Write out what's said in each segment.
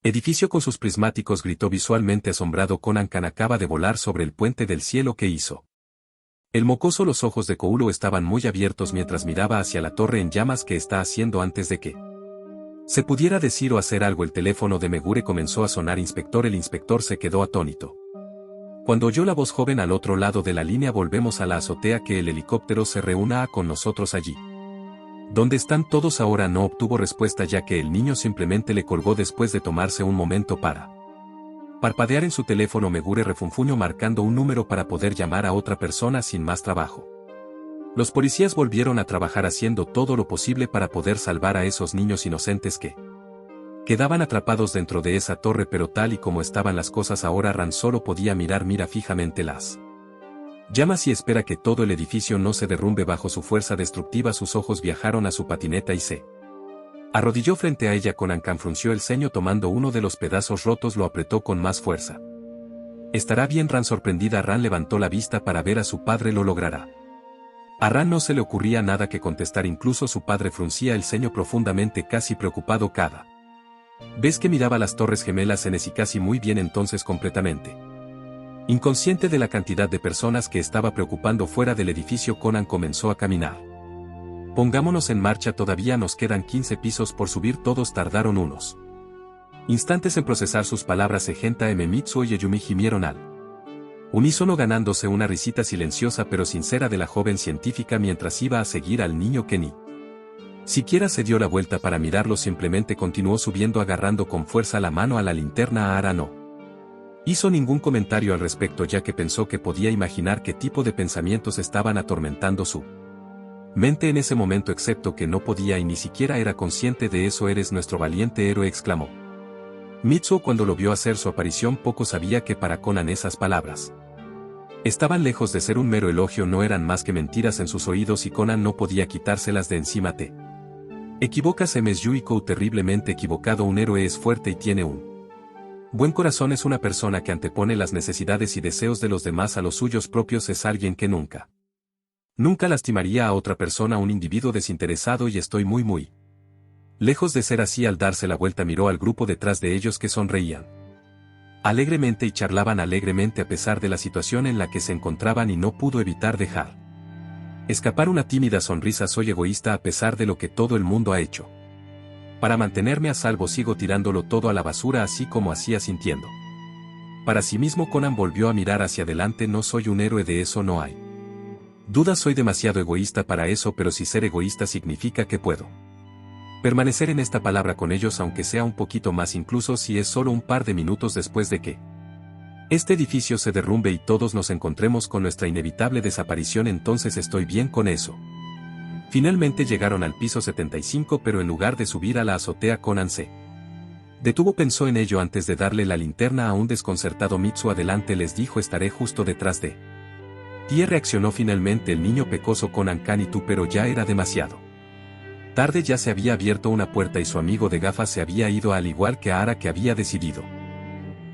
Edificio con sus prismáticos, gritó visualmente asombrado Conan. Khan acaba de volar sobre el puente del cielo. ¿Qué hizo? El mocoso. Los ojos de Koulu estaban muy abiertos mientras miraba hacia la torre en llamas. ¿Qué está haciendo? Antes de que se pudiera decir o hacer algo, el teléfono de Megure comenzó a sonar. Inspector. El inspector se quedó atónito cuando oyó la voz joven al otro lado de la línea. Volvemos a la azotea. Que el helicóptero se reúna con nosotros allí. ¿Dónde están todos ahora? No obtuvo respuesta, ya que el niño simplemente le colgó después de tomarse un momento para parpadear en su teléfono. Megure refunfuñó marcando un número para poder llamar a otra persona sin más trabajo. Los policías volvieron a trabajar haciendo todo lo posible para poder salvar a esos niños inocentes que quedaban atrapados dentro de esa torre, pero tal y como estaban las cosas ahora, Ran solo podía mira fijamente las llamas y espera que todo el edificio no se derrumbe bajo su fuerza destructiva. Sus ojos viajaron a su patineta y se arrodilló frente a ella. Conan Khan frunció el ceño tomando uno de los pedazos rotos, lo apretó con más fuerza. ¿Estará bien, Ran? Sorprendida, Ran levantó la vista para ver a su padre. ¿Lo logrará? A Ran no se le ocurría nada que contestar, incluso su padre fruncía el ceño profundamente, casi preocupado cada vez que miraba las torres gemelas en y casi muy bien. Entonces, completamente inconsciente de la cantidad de personas que estaba preocupando fuera del edificio, Conan comenzó a caminar. Pongámonos en marcha, todavía nos quedan 15 pisos por subir. Todos tardaron unos instantes en procesar sus palabras. Genta, Mitsuo y Yumi gimieron al unísono, ganándose una risita silenciosa pero sincera de la joven científica mientras iba a seguir al niño, que ni siquiera se dio la vuelta para mirarlo, simplemente continuó subiendo agarrando con fuerza la mano a la linterna. Ara no hizo ningún comentario al respecto, ya que pensó que podía imaginar qué tipo de pensamientos estaban atormentando su mente en ese momento, excepto que no podía y ni siquiera era consciente de eso. Eres nuestro valiente héroe, exclamó Mitsuo cuando lo vio hacer su aparición. Poco sabía que para Conan esas palabras estaban lejos de ser un mero elogio, no eran más que mentiras en sus oídos, y Conan no podía quitárselas de encima. Te equivocas, Ms. Yuiko, terriblemente equivocado. Un héroe es fuerte y tiene un buen corazón. Es una persona que antepone las necesidades y deseos de los demás a los suyos propios. Es alguien que nunca lastimaría a otra persona, un individuo desinteresado, y estoy muy lejos de ser así. Al darse la vuelta miró al grupo detrás de ellos, que sonreían alegremente y charlaban alegremente a pesar de la situación en la que se encontraban, y no pudo evitar dejar escapar una tímida sonrisa. Soy egoísta a pesar de lo que todo el mundo ha hecho. Para mantenerme a salvo sigo tirándolo todo a la basura, así como hacía sintiendo. Para sí mismo, Conan volvió a mirar hacia adelante. No soy un héroe, de eso no hay duda. Soy demasiado egoísta para eso, pero si ser egoísta significa que puedo permanecer en esta palabra con ellos, aunque sea un poquito más, incluso si es solo un par de minutos después de que este edificio se derrumbe y todos nos encontremos con nuestra inevitable desaparición, entonces estoy bien con eso. Finalmente llegaron al piso 75, pero en lugar de subir a la azotea, Conan se detuvo. Pensó en ello antes de darle la linterna a un desconcertado Mitsuo. Adelante, les dijo, estaré justo detrás de ti. Reaccionó finalmente el niño pecoso. Conan Khan, y tú, pero ya era demasiado tarde. Ya se había abierto una puerta y su amigo de gafas se había ido, al igual que Ara, que había decidido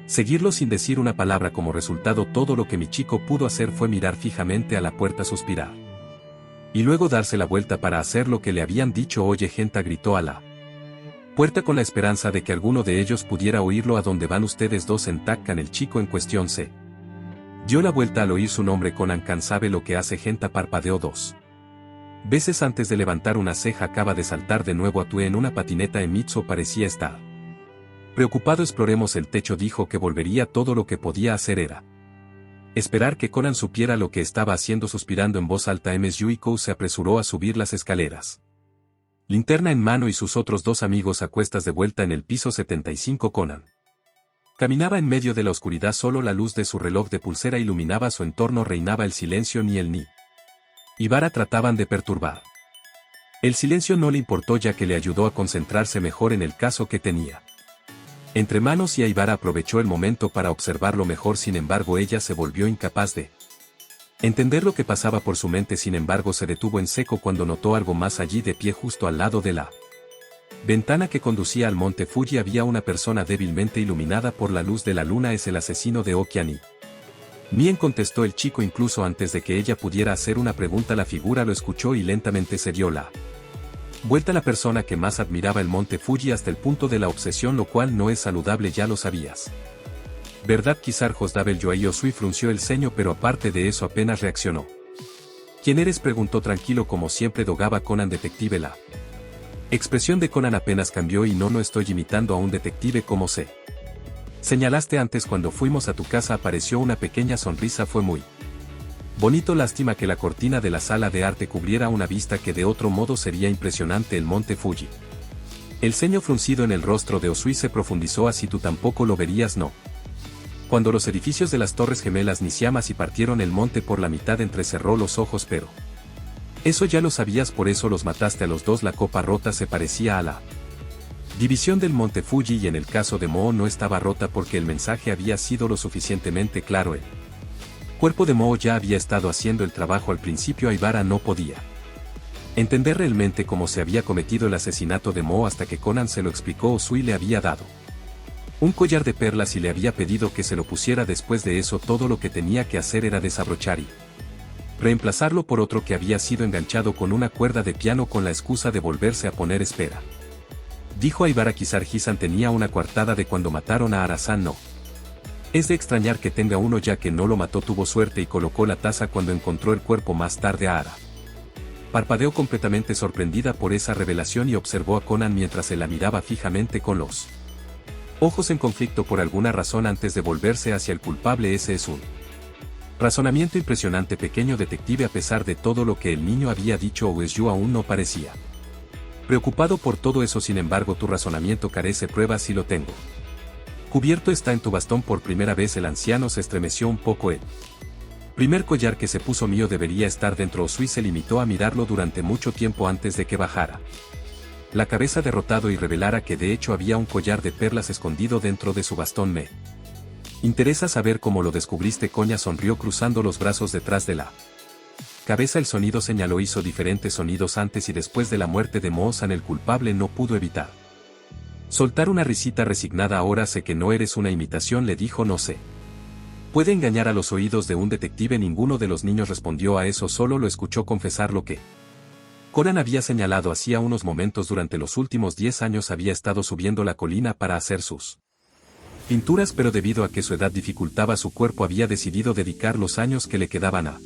seguirlo sin decir una palabra. Como resultado, todo lo que mi chico pudo hacer fue mirar fijamente a la puerta, suspirar y luego darse la vuelta para hacer lo que le habían dicho. Oye, Genta, gritó a la puerta con la esperanza de que alguno de ellos pudiera oírlo. ¿A dónde van ustedes dos? En Takkan. El chico en cuestión se dio la vuelta al oír su nombre. Conan Khan sabe lo que hace. Genta parpadeó 2 veces antes de levantar una ceja. Acaba de saltar de nuevo. Atue en una patineta. Mitsuo parecía estar preocupado. Exploremos el techo, dijo que volvería. Todo lo que podía hacer era esperar que Conan supiera lo que estaba haciendo. Suspirando en voz alta, Ms. Yuiko se apresuró a subir las escaleras, linterna en mano, y sus otros dos amigos a cuestas de vuelta en el piso 75. Conan caminaba en medio de la oscuridad. Solo la luz de su reloj de pulsera iluminaba su entorno. Reinaba el silencio. Ni él ni Ibara trataban de perturbar el silencio. No le importó, ya que le ayudó a concentrarse mejor en el caso que tenía entre manos, y Ibara aprovechó el momento para observarlo mejor. Sin embargo, ella se volvió incapaz de entender lo que pasaba por su mente. Sin embargo, se detuvo en seco cuando notó algo más. Allí, de pie justo al lado de la ventana que conducía al monte Fuji, había una persona débilmente iluminada por la luz de la luna. Es el asesino de Okiani. Mien, contestó el chico. Incluso antes de que ella pudiera hacer una pregunta, la figura lo escuchó y lentamente se dio la Vuelta la persona que más admiraba el monte Fuji hasta el punto de la obsesión, lo cual no es saludable, ya lo sabías. ¿Verdad? Kizar Hosdabel Yoai Usui frunció el ceño, pero aparte de eso apenas reaccionó. ¿Quién eres?, preguntó tranquilo como siempre dogaba Conan. Detective. La expresión de Conan apenas cambió. Y no estoy imitando a un detective, como sé. Señalaste antes cuando fuimos a tu casa. Apareció una pequeña sonrisa. Fue muy bonito. Lástima que la cortina de la sala de arte cubriera una vista que de otro modo sería impresionante: el monte Fuji. El ceño fruncido en el rostro de Usui se profundizó. Así tú tampoco lo verías, ¿no? Cuando los edificios de las Torres Gemelas Nishimas y partieron el monte por la mitad, entrecerró los ojos. Pero eso ya lo sabías, por eso los mataste a los dos. La copa rota se parecía a la división del monte Fuji, y en el caso de Moho no estaba rota porque el mensaje había sido lo suficientemente claro. El cuerpo de Moho ya había estado haciendo el trabajo al principio. Aibara no podía entender realmente cómo se había cometido el asesinato de Moho hasta que Conan se lo explicó. Usui le había dado un collar de perlas y le había pedido que se lo pusiera. Después de eso todo lo que tenía que hacer era desabrochar y reemplazarlo por otro que había sido enganchado con una cuerda de piano con la excusa de volverse a poner. Espera, dijo Aibara. Kizar Hisan tenía una coartada de cuando mataron a Arasan. No es de extrañar que tenga uno, ya que no lo mató. Tuvo suerte y colocó la taza cuando encontró el cuerpo más tarde a Ara. Parpadeó completamente sorprendida por esa revelación y observó a Conan mientras él la miraba fijamente con los ojos en conflicto por alguna razón antes de volverse hacia el culpable. Ese es un razonamiento impresionante, pequeño detective. A pesar de todo lo que el niño había dicho, Uesyu aún no parecía preocupado por todo eso. Sin embargo, tu razonamiento carece pruebas. Y lo tengo cubierto, está en tu bastón. Por primera vez el anciano se estremeció un poco. El primer collar que se puso mío debería estar dentro. Usui se limitó a mirarlo durante mucho tiempo antes de que bajara la cabeza derrotado y revelara que de hecho había un collar de perlas escondido dentro de su bastón. Me interesa saber cómo lo descubriste. Konya sonrió cruzando los brazos detrás de la cabeza. El sonido, señaló, hizo diferentes sonidos antes y después de la muerte de Moho-san. El culpable no pudo evitar soltar una risita resignada. Ahora sé que no eres una imitación, le dijo. No sé. Puede engañar a los oídos de un detective. Ninguno de los niños respondió a eso, solo lo escuchó confesar lo que Conan había señalado hacía unos momentos. Durante los últimos 10 años había estado subiendo la colina para hacer sus pinturas, pero debido a que su edad dificultaba su cuerpo había decidido dedicar los años que le quedaban a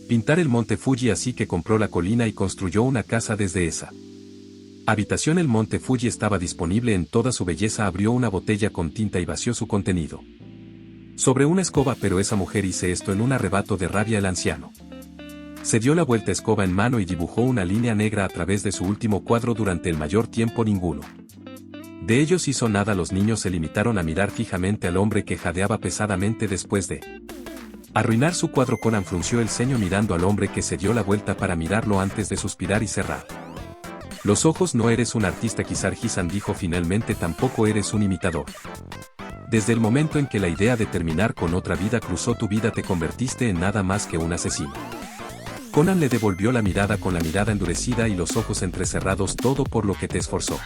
pintar el monte Fuji, así que compró la colina y construyó una casa desde esa habitación. El monte Fuji estaba disponible en toda su belleza. Abrió una botella con tinta y vació su contenido sobre una escoba. Pero esa mujer, hice esto en un arrebato de rabia. El anciano se dio la vuelta, escoba en mano, y dibujó una línea negra a través de su último cuadro. Durante el mayor tiempo ninguno de ellos hizo nada. Los niños se limitaron a mirar fijamente al hombre que jadeaba pesadamente. Después de arruinar su cuadro, Conan frunció el ceño mirando al hombre que se dio la vuelta para mirarlo antes de suspirar y cerrar los ojos. No eres un artista, Kizar Hisan dijo finalmente. Tampoco eres un imitador. Desde el momento en que la idea de terminar con otra vida cruzó tu vida, te convertiste en nada más que un asesino. Conan le devolvió la mirada con la mirada endurecida y los ojos entrecerrados. Todo por lo que te esforzó,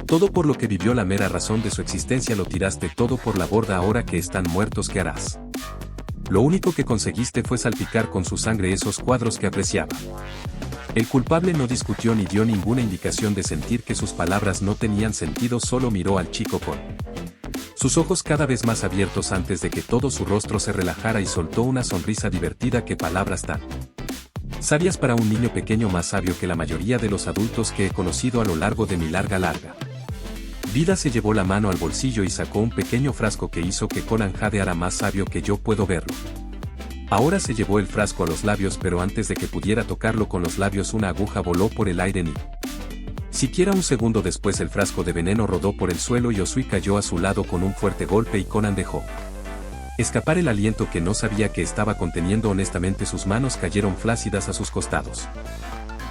todo por lo que vivió, la mera razón de su existencia, lo tiraste todo por la borda. Ahora que están muertos, ¿qué harás? Lo único que conseguiste fue salpicar con su sangre esos cuadros que apreciaba. El culpable no discutió ni dio ninguna indicación de sentir que sus palabras no tenían sentido. Solo miró al chico con sus ojos cada vez más abiertos antes de que todo su rostro se relajara y soltó una sonrisa divertida. ¿Qué palabras tan sabias para un niño pequeño, más sabio que la mayoría de los adultos que he conocido a lo largo de mi larga vida? Se llevó la mano al bolsillo y sacó un pequeño frasco que hizo que Conan jadeara. Más sabio que yo, puedo verlo. Ahora se llevó el frasco a los labios, pero antes de que pudiera tocarlo con los labios, una aguja voló por el aire. Ni siquiera un segundo después el frasco de veneno rodó por el suelo y Usui cayó a su lado con un fuerte golpe, y Conan dejó escapar el aliento que no sabía que estaba conteniendo. Honestamente, sus manos cayeron flácidas a sus costados.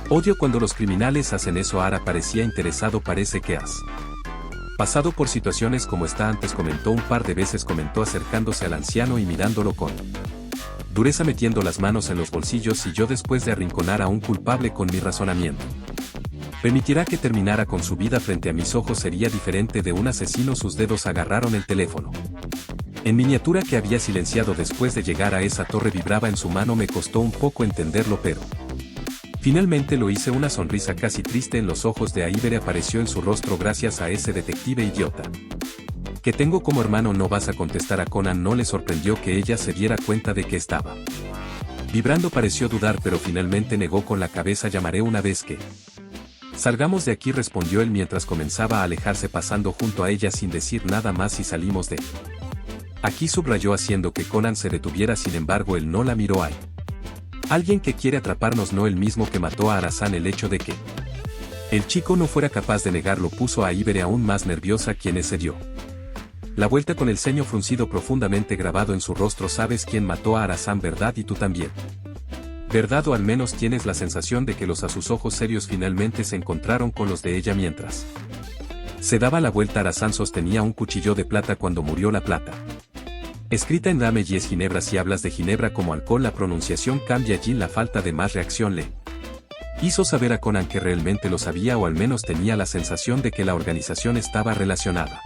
Odio cuando los criminales hacen eso. Ara parecía interesado. Parece que has pasado por situaciones como esta antes, comentó un par de veces, comentó acercándose al anciano y mirándolo con dureza, metiendo las manos en los bolsillos. Y yo, después de arrinconar a un culpable con mi razonamiento, permitirá que terminara con su vida frente a mis ojos. Sería diferente de un asesino. Sus dedos agarraron el teléfono en miniatura que había silenciado después de llegar a esa torre. Vibraba en su mano. Me costó un poco entenderlo, pero Finalmente lo hice. Una sonrisa casi triste en los ojos de Aibere apareció en su rostro gracias a ese detective idiota. ¿Que tengo como hermano? ¿No vas a contestar? A Conan no le sorprendió que ella se diera cuenta de que estaba vibrando. Pareció dudar pero finalmente negó con la cabeza. Llamaré una vez que salgamos de aquí, respondió él mientras comenzaba a alejarse pasando junto a ella sin decir nada más. Y salimos de aquí, subrayó haciendo que Conan se detuviera. Sin embargo él no la miró. Hay alguien que quiere atraparnos, no el mismo que mató a Arazán. El hecho de que el chico no fuera capaz de negarlo puso a Aibere aún más nerviosa, quien se dio la vuelta con el ceño fruncido profundamente grabado en su rostro. Sabes quién mató a Arazán, ¿verdad? Y tú también, ¿verdad? O al menos tienes la sensación de que los a sus ojos serios finalmente se encontraron con los de ella mientras se daba la vuelta. Arazán sostenía un cuchillo de plata cuando murió. La plata escrita en Dame y es Ginebra. Si hablas de Ginebra como alcohol, la pronunciación cambia. Allí la falta de más reacción le hizo saber a Conan que realmente lo sabía, o al menos tenía la sensación de que la organización estaba relacionada.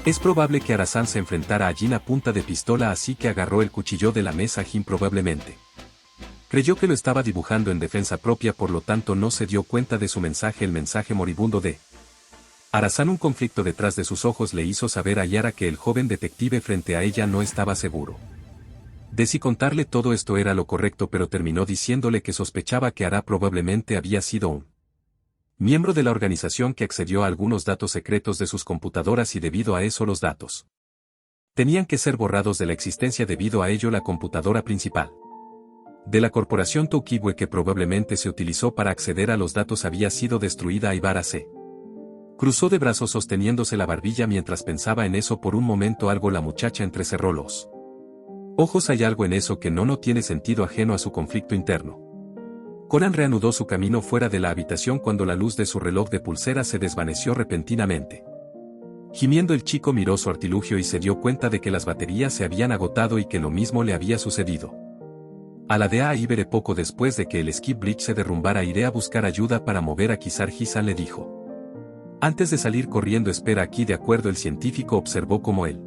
Es probable que Arazán se enfrentara a Jin a punta de pistola, así que agarró el cuchillo de la mesa. Jin probablemente creyó que lo estaba dibujando en defensa propia, por lo tanto no se dio cuenta de su mensaje, el mensaje moribundo de Arazán. Un conflicto detrás de sus ojos le hizo saber a Yara que el joven detective frente a ella no estaba seguro de si contarle todo esto era lo correcto, pero terminó diciéndole que sospechaba que Ara probablemente había sido un miembro de la organización que accedió a algunos datos secretos de sus computadoras, y debido a eso los datos tenían que ser borrados de la existencia. Debido a ello la computadora principal de la corporación Toukiwe, que probablemente se utilizó para acceder a los datos, había sido destruida. Aibara se cruzó de brazos sosteniéndose la barbilla mientras pensaba en eso por un momento. Algo, la muchacha entrecerró los ojos. Hay algo en eso que no tiene sentido, ajeno a su conflicto interno. Conan reanudó su camino fuera de la habitación cuando la luz de su reloj de pulsera se desvaneció repentinamente. Gimiendo, el chico miró su artilugio y se dio cuenta de que las baterías se habían agotado y que lo mismo le había sucedido a la de Aibere poco después de que el Skip Bridge se derrumbara. Iré a buscar ayuda para mover a Kizar. Hisan le dijo antes de salir corriendo. Espera aquí. De acuerdo. El científico observó cómo el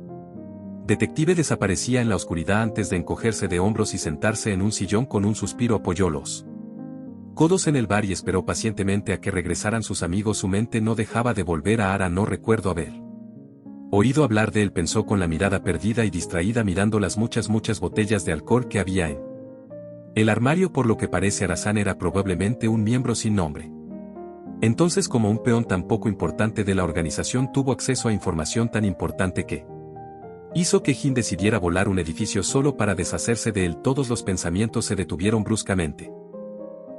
detective desaparecía en la oscuridad antes de encogerse de hombros y sentarse en un sillón. Con un suspiro apoyó los codos en el bar y esperó pacientemente a que regresaran sus amigos. Su mente no dejaba de volver a Ara. No recuerdo haber oído hablar de él, pensó con la mirada perdida y distraída, mirando las muchas botellas de alcohol que había en el armario. Por lo que parece, Arazán era probablemente un miembro sin nombre. Entonces, como un peón tan poco importante de la organización, tuvo acceso a información tan importante que hizo que Jin decidiera volar un edificio solo para deshacerse de él. Todos los pensamientos se detuvieron bruscamente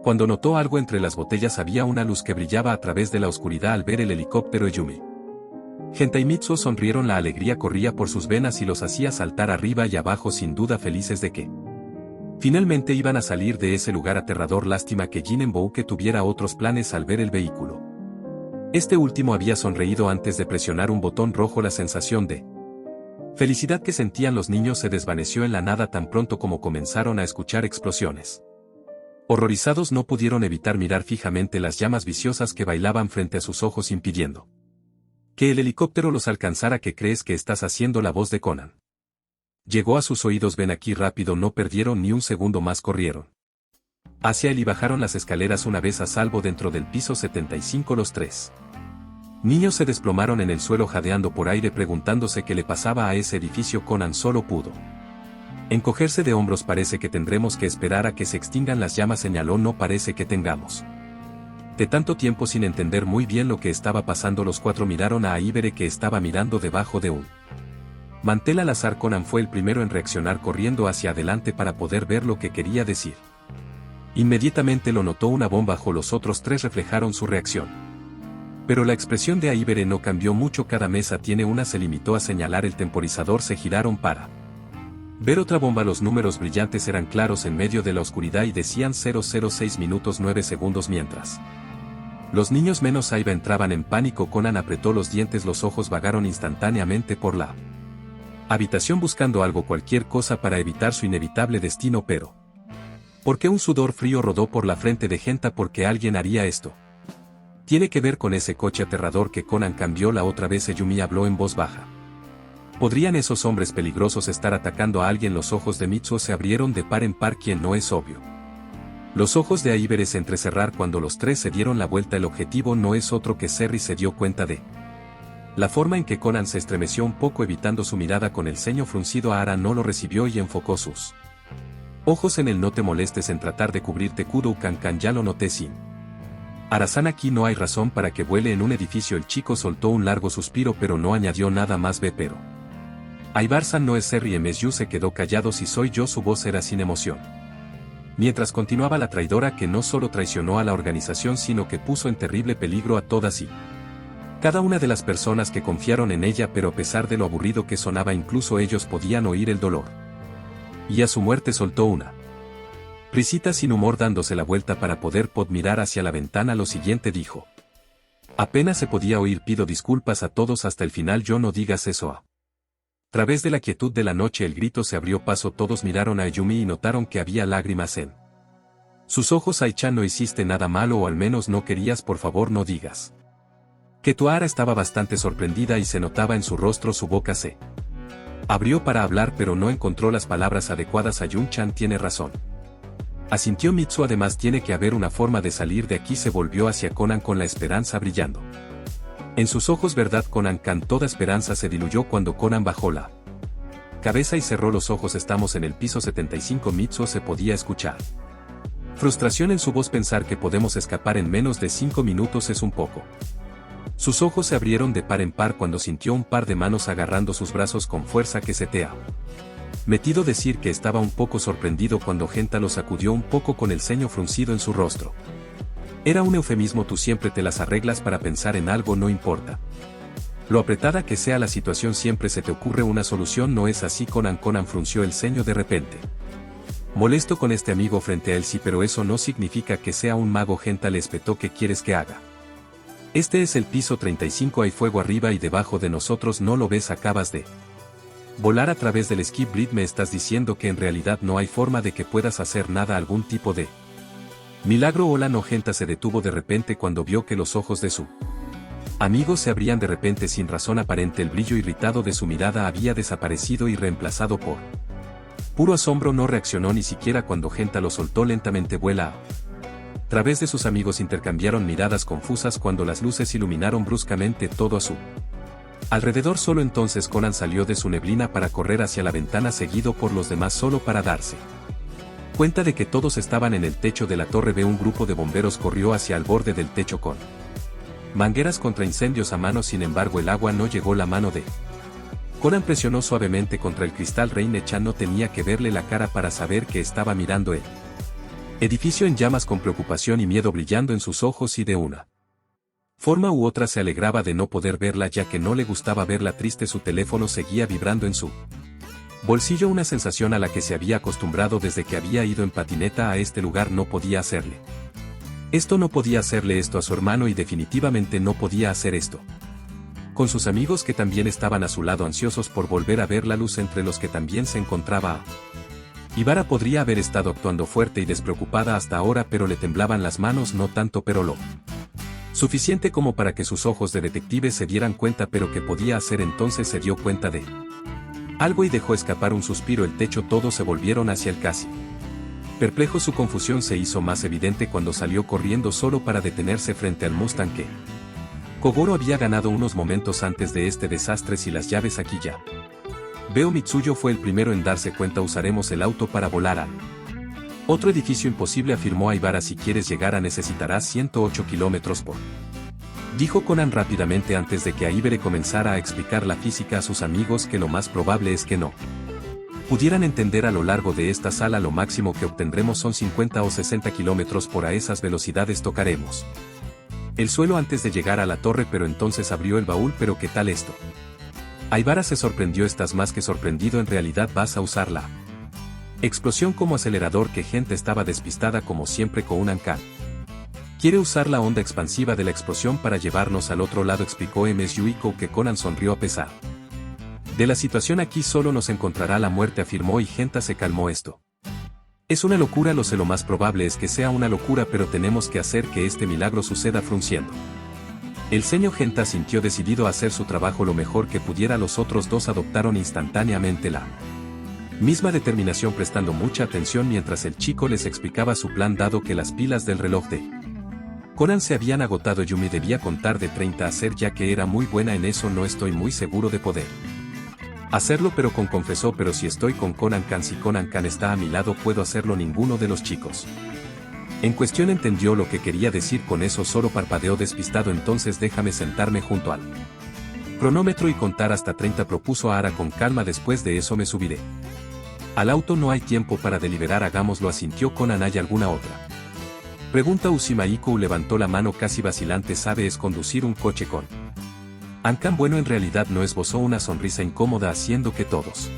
cuando notó algo entre las botellas. Había una luz que brillaba a través de la oscuridad. Al ver el helicóptero, Yumi, Genta y Mitsuo sonrieron. La alegría corría por sus venas y los hacía saltar arriba y abajo, sin duda felices de que finalmente iban a salir de ese lugar aterrador. Lástima que Jin Embouke tuviera otros planes al ver el vehículo. Este último había sonreído antes de presionar un botón rojo. La sensación de felicidad que sentían los niños se desvaneció en la nada tan pronto como comenzaron a escuchar explosiones. Horrorizados no pudieron evitar mirar fijamente las llamas viciosas que bailaban frente a sus ojos, impidiendo que el helicóptero los alcanzara. ¿Qué crees que estás haciendo? La voz de Conan llegó a sus oídos. Ven aquí rápido. No perdieron ni un segundo más. Corrieron hacia él y bajaron las escaleras. Una vez a salvo dentro del piso 75, los tres niños se desplomaron en el suelo, jadeando por aire, preguntándose qué le pasaba a ese edificio. Conan solo pudo encogerse de hombros. Parece que tendremos que esperar a que se extingan las llamas, señaló. No parece que tengamos de tanto tiempo. Sin entender muy bien lo que estaba pasando, los cuatro miraron a Aibere, que estaba mirando debajo de un mantel al azar. Conan fue el primero en reaccionar, corriendo hacia adelante para poder ver lo que quería decir. Inmediatamente lo notó: una bomba. Los otros tres reflejaron su reacción. Pero la expresión de Aibere no cambió mucho. Cada mesa tiene una, se limitó a señalar el temporizador. Se giraron para ver otra bomba. Los números brillantes eran claros en medio de la oscuridad y decían 006 minutos 9 segundos. Mientras los niños menos Aiba entraban en pánico, Conan apretó los dientes. Los ojos vagaron instantáneamente por la habitación buscando algo, cualquier cosa para evitar su inevitable destino. Pero ¿por qué un sudor frío rodó por la frente de Genta? ¿Por qué alguien haría esto? Tiene que ver con ese coche aterrador que Conan cambió la otra vez. Yumi habló en voz baja. ¿Podrían esos hombres peligrosos estar atacando a alguien? Los ojos de Mitsuo se abrieron de par en par. ¿Quién? No es obvio. Los ojos de Aiber se entrecerrar cuando los tres se dieron la vuelta. El objetivo no es otro que Cerry se dio cuenta de la forma en que Conan se estremeció un poco evitando su mirada con el ceño fruncido. Ara no lo recibió y enfocó sus ojos en él. No te molestes en tratar de cubrirte, Kudo Kankan, ya lo noté sin Arasan, aquí no hay razón para que vuele en un edificio. El chico soltó un largo suspiro pero no añadió nada más. Ve, pero Aibar-san no es Cerry. MSU se quedó callado. Si soy yo. Su voz era sin emoción. Mientras continuaba la traidora que no solo traicionó a la organización sino que puso en terrible peligro a todas y cada una de las personas que confiaron en ella, pero a pesar de lo aburrido que sonaba incluso ellos podían oír el dolor. Y a su muerte soltó una risita sin humor dándose la vuelta para poder mirar hacia la ventana. Lo siguiente dijo. Apenas se podía oír. Pido disculpas a todos hasta el final. Yo no digas eso. A través de la quietud de la noche el grito se abrió paso. Todos miraron a Ayumi y notaron que había lágrimas en sus ojos. Ai-chan, no hiciste nada malo, o al menos no querías. Por favor no digas que tu Ara estaba bastante sorprendida y se notaba en su rostro. Su boca se abrió para hablar pero no encontró las palabras adecuadas. Ayun-chan tiene razón, asintió Mitsu. Además tiene que haber una forma de salir de aquí. Se volvió hacia Conan con la esperanza brillando en sus ojos. ¿Verdad, Conan-kan? Toda esperanza se diluyó cuando Conan bajó la cabeza y cerró los ojos. Estamos en el piso 75. Mitsu se podía escuchar frustración en su voz. Pensar que podemos escapar en menos de 5 minutos es un poco. Sus ojos se abrieron de par en par cuando sintió un par de manos agarrando sus brazos con fuerza. Que se te ha metido decir que estaba un poco sorprendido cuando Genta lo sacudió un poco con el ceño fruncido en su rostro. Era un eufemismo. Tú siempre te las arreglas para pensar en algo. No importa lo apretada que sea la situación, siempre se te ocurre una solución. ¿No es así, Conan? Conan frunció el ceño de repente, molesto con este amigo frente a él. Sí, pero eso no significa que sea un mago. Genta le espetó. ¿Qué quieres que haga? Este es el piso 35. Hay fuego arriba y debajo de nosotros. ¿No lo ves? Acabas de volar a través del skip bridge. ¿Me estás diciendo que en realidad no hay forma de que puedas hacer nada? ¿Algún tipo de milagro? Hola, no. Genta se detuvo de repente cuando vio que los ojos de su amigo se abrían de repente sin razón aparente. El brillo irritado de su mirada había desaparecido y reemplazado por puro asombro. No reaccionó ni siquiera cuando Genta lo soltó lentamente. Vuela a través de sus amigos. Intercambiaron miradas confusas cuando las luces iluminaron bruscamente todo a su alrededor. Solo entonces Conan salió de su neblina para correr hacia la ventana seguido por los demás solo para darse cuenta de que todos estaban en el techo de la torre B. Un grupo de bomberos corrió hacia el borde del techo con mangueras contra incendios a mano. Sin embargo el agua no llegó. La mano de Conan presionó suavemente contra el cristal. Reine-chan no tenía que verle la cara para saber que estaba mirando él. Edificio en llamas con preocupación y miedo brillando en sus ojos y de una forma u otra se alegraba de no poder verla ya que no le gustaba verla triste. Su teléfono seguía vibrando en su bolsillo, una sensación a la que se había acostumbrado desde que había ido en patineta a este lugar. No podía hacerle esto, no podía hacerle esto a su hermano y definitivamente no podía hacer esto con sus amigos que también estaban a su lado ansiosos por volver a ver la luz entre los que también se encontraba Ibara. Podría haber estado actuando fuerte y despreocupada hasta ahora pero le temblaban las manos. No tanto pero lo suficiente como para que sus ojos de detective se dieran cuenta. Pero ¿qué podía hacer? Entonces se dio cuenta de algo y dejó escapar un suspiro. El techo. Todos se volvieron hacia él casi perplejo. Su confusión se hizo más evidente cuando salió corriendo solo para detenerse frente al Mustang que Kogoro había ganado unos momentos antes de este desastre. Si las llaves aquí ya veo. Mitsuyo fue el primero en darse cuenta. Usaremos el auto para volar a otro edificio. Imposible, afirmó Aibara. Si quieres llegar a necesitarás 108 kilómetros por dijo Conan rápidamente antes de que Aibere comenzara a explicar la física a sus amigos que lo más probable es que no pudieran entender. A lo largo de esta sala lo máximo que obtendremos son 50 o 60 kilómetros por. A esas velocidades tocaremos el suelo antes de llegar a la torre. Pero entonces abrió el baúl. ¿Pero qué tal esto? Aibara se sorprendió. Estás más que sorprendido. En realidad vas a usar la explosión como acelerador. Que gente estaba despistada como siempre. Conan-kan quiere usar la onda expansiva de la explosión para llevarnos al otro lado, explicó MSU. Que Conan sonrió. A pesar de la situación aquí solo nos encontrará la muerte, afirmó, y Genta se calmó. Esto es una locura. Lo más probable es que sea una locura, pero tenemos que hacer que este milagro suceda. Frunciendo el ceño, Genta sintió decidido a hacer su trabajo lo mejor que pudiera. Los otros dos adoptaron instantáneamente la Misma determinación prestando mucha atención mientras el chico les explicaba su plan dado que las pilas del reloj de Conan se habían agotado. Yumi debía contar de 30 a hacer ya que era muy buena en eso. No estoy muy seguro de poder hacerlo pero confesó pero si estoy con Conan-kan, si Conan-kan está a mi lado puedo hacerlo. Ninguno de los chicos en cuestión entendió lo que quería decir con eso, solo parpadeó despistado. Entonces déjame sentarme junto al cronómetro y contar hasta 30, propuso Ara con calma. Después de eso me subiré al auto. No hay tiempo para deliberar, hagámoslo, asintió Conan. ¿Hay alguna otra pregunta? Usimaiko levantó la mano casi vacilante. ¿Sabes conducir un coche con Ankan? Bueno, en realidad no, esbozó una sonrisa incómoda haciendo que todos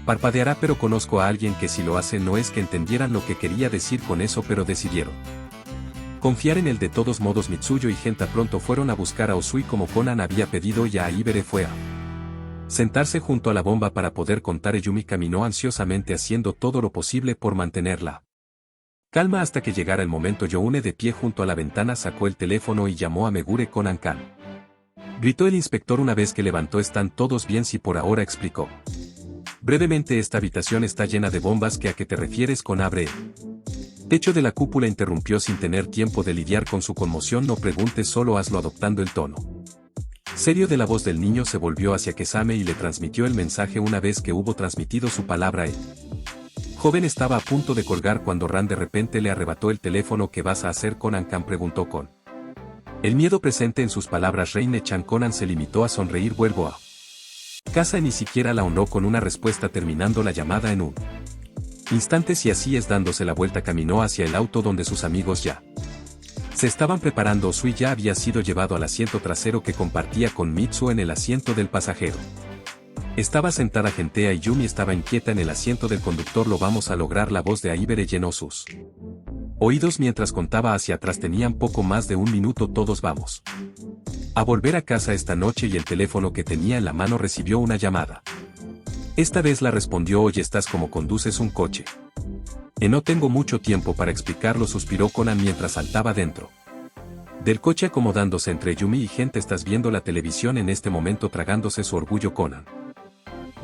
parpadeará, pero conozco a alguien que si lo hace. No es que entendieran lo que quería decir con eso, pero decidieron confiar en él. De todos modos, Mitsuyo y Genta pronto fueron a buscar a Usui como Conan había pedido y a Aibere fue a sentarse junto a la bomba para poder contar. Yumi caminó ansiosamente haciendo todo lo posible por mantenerla calma hasta que llegara el momento. Youne, de pie junto a la ventana, sacó el teléfono y llamó a Megure. Conan-kan, gritó el inspector una vez que levantó. ¿Están todos bien? Sí, por ahora, explicó brevemente. Esta habitación está llena de bombas. ¿A qué te refieres con abre el techo de la cúpula? Interrumpió sin tener tiempo de lidiar con su conmoción. No preguntes, solo hazlo. Adoptando el tono serio de la voz del niño, se volvió hacia Kesame y le transmitió el mensaje. Una vez que hubo transmitido su palabra, el joven estaba a punto de colgar cuando Ran de repente le arrebató el teléfono. ¿Qué vas a hacer, Conan-kan?, preguntó con el miedo presente en sus palabras. Reine-chan. Conan se limitó a sonreír. Vuelvo a casa. Ni siquiera la honró con una respuesta, terminando la llamada en un instante. Si así es, dándose la vuelta caminó hacia el auto donde sus amigos ya se estaban preparando. Usui ya había sido llevado al asiento trasero que compartía con Mitsu. En el asiento del pasajero estaba sentada Gentea y Yumi estaba inquieta en el asiento del conductor. Lo vamos a lograr. La voz de Aibere llenó sus oídos mientras contaba hacia atrás. Tenían poco más de un minuto. Todos vamos a volver a casa esta noche. Y el teléfono que tenía en la mano recibió una llamada. Esta vez la respondió. Oye, ¿estás como conduces un coche? No tengo mucho tiempo para explicarlo, suspiró Conan mientras saltaba dentro del coche acomodándose entre Yumi y Genta. ¿Estás viendo la televisión en este momento? Tragándose su orgullo, Conan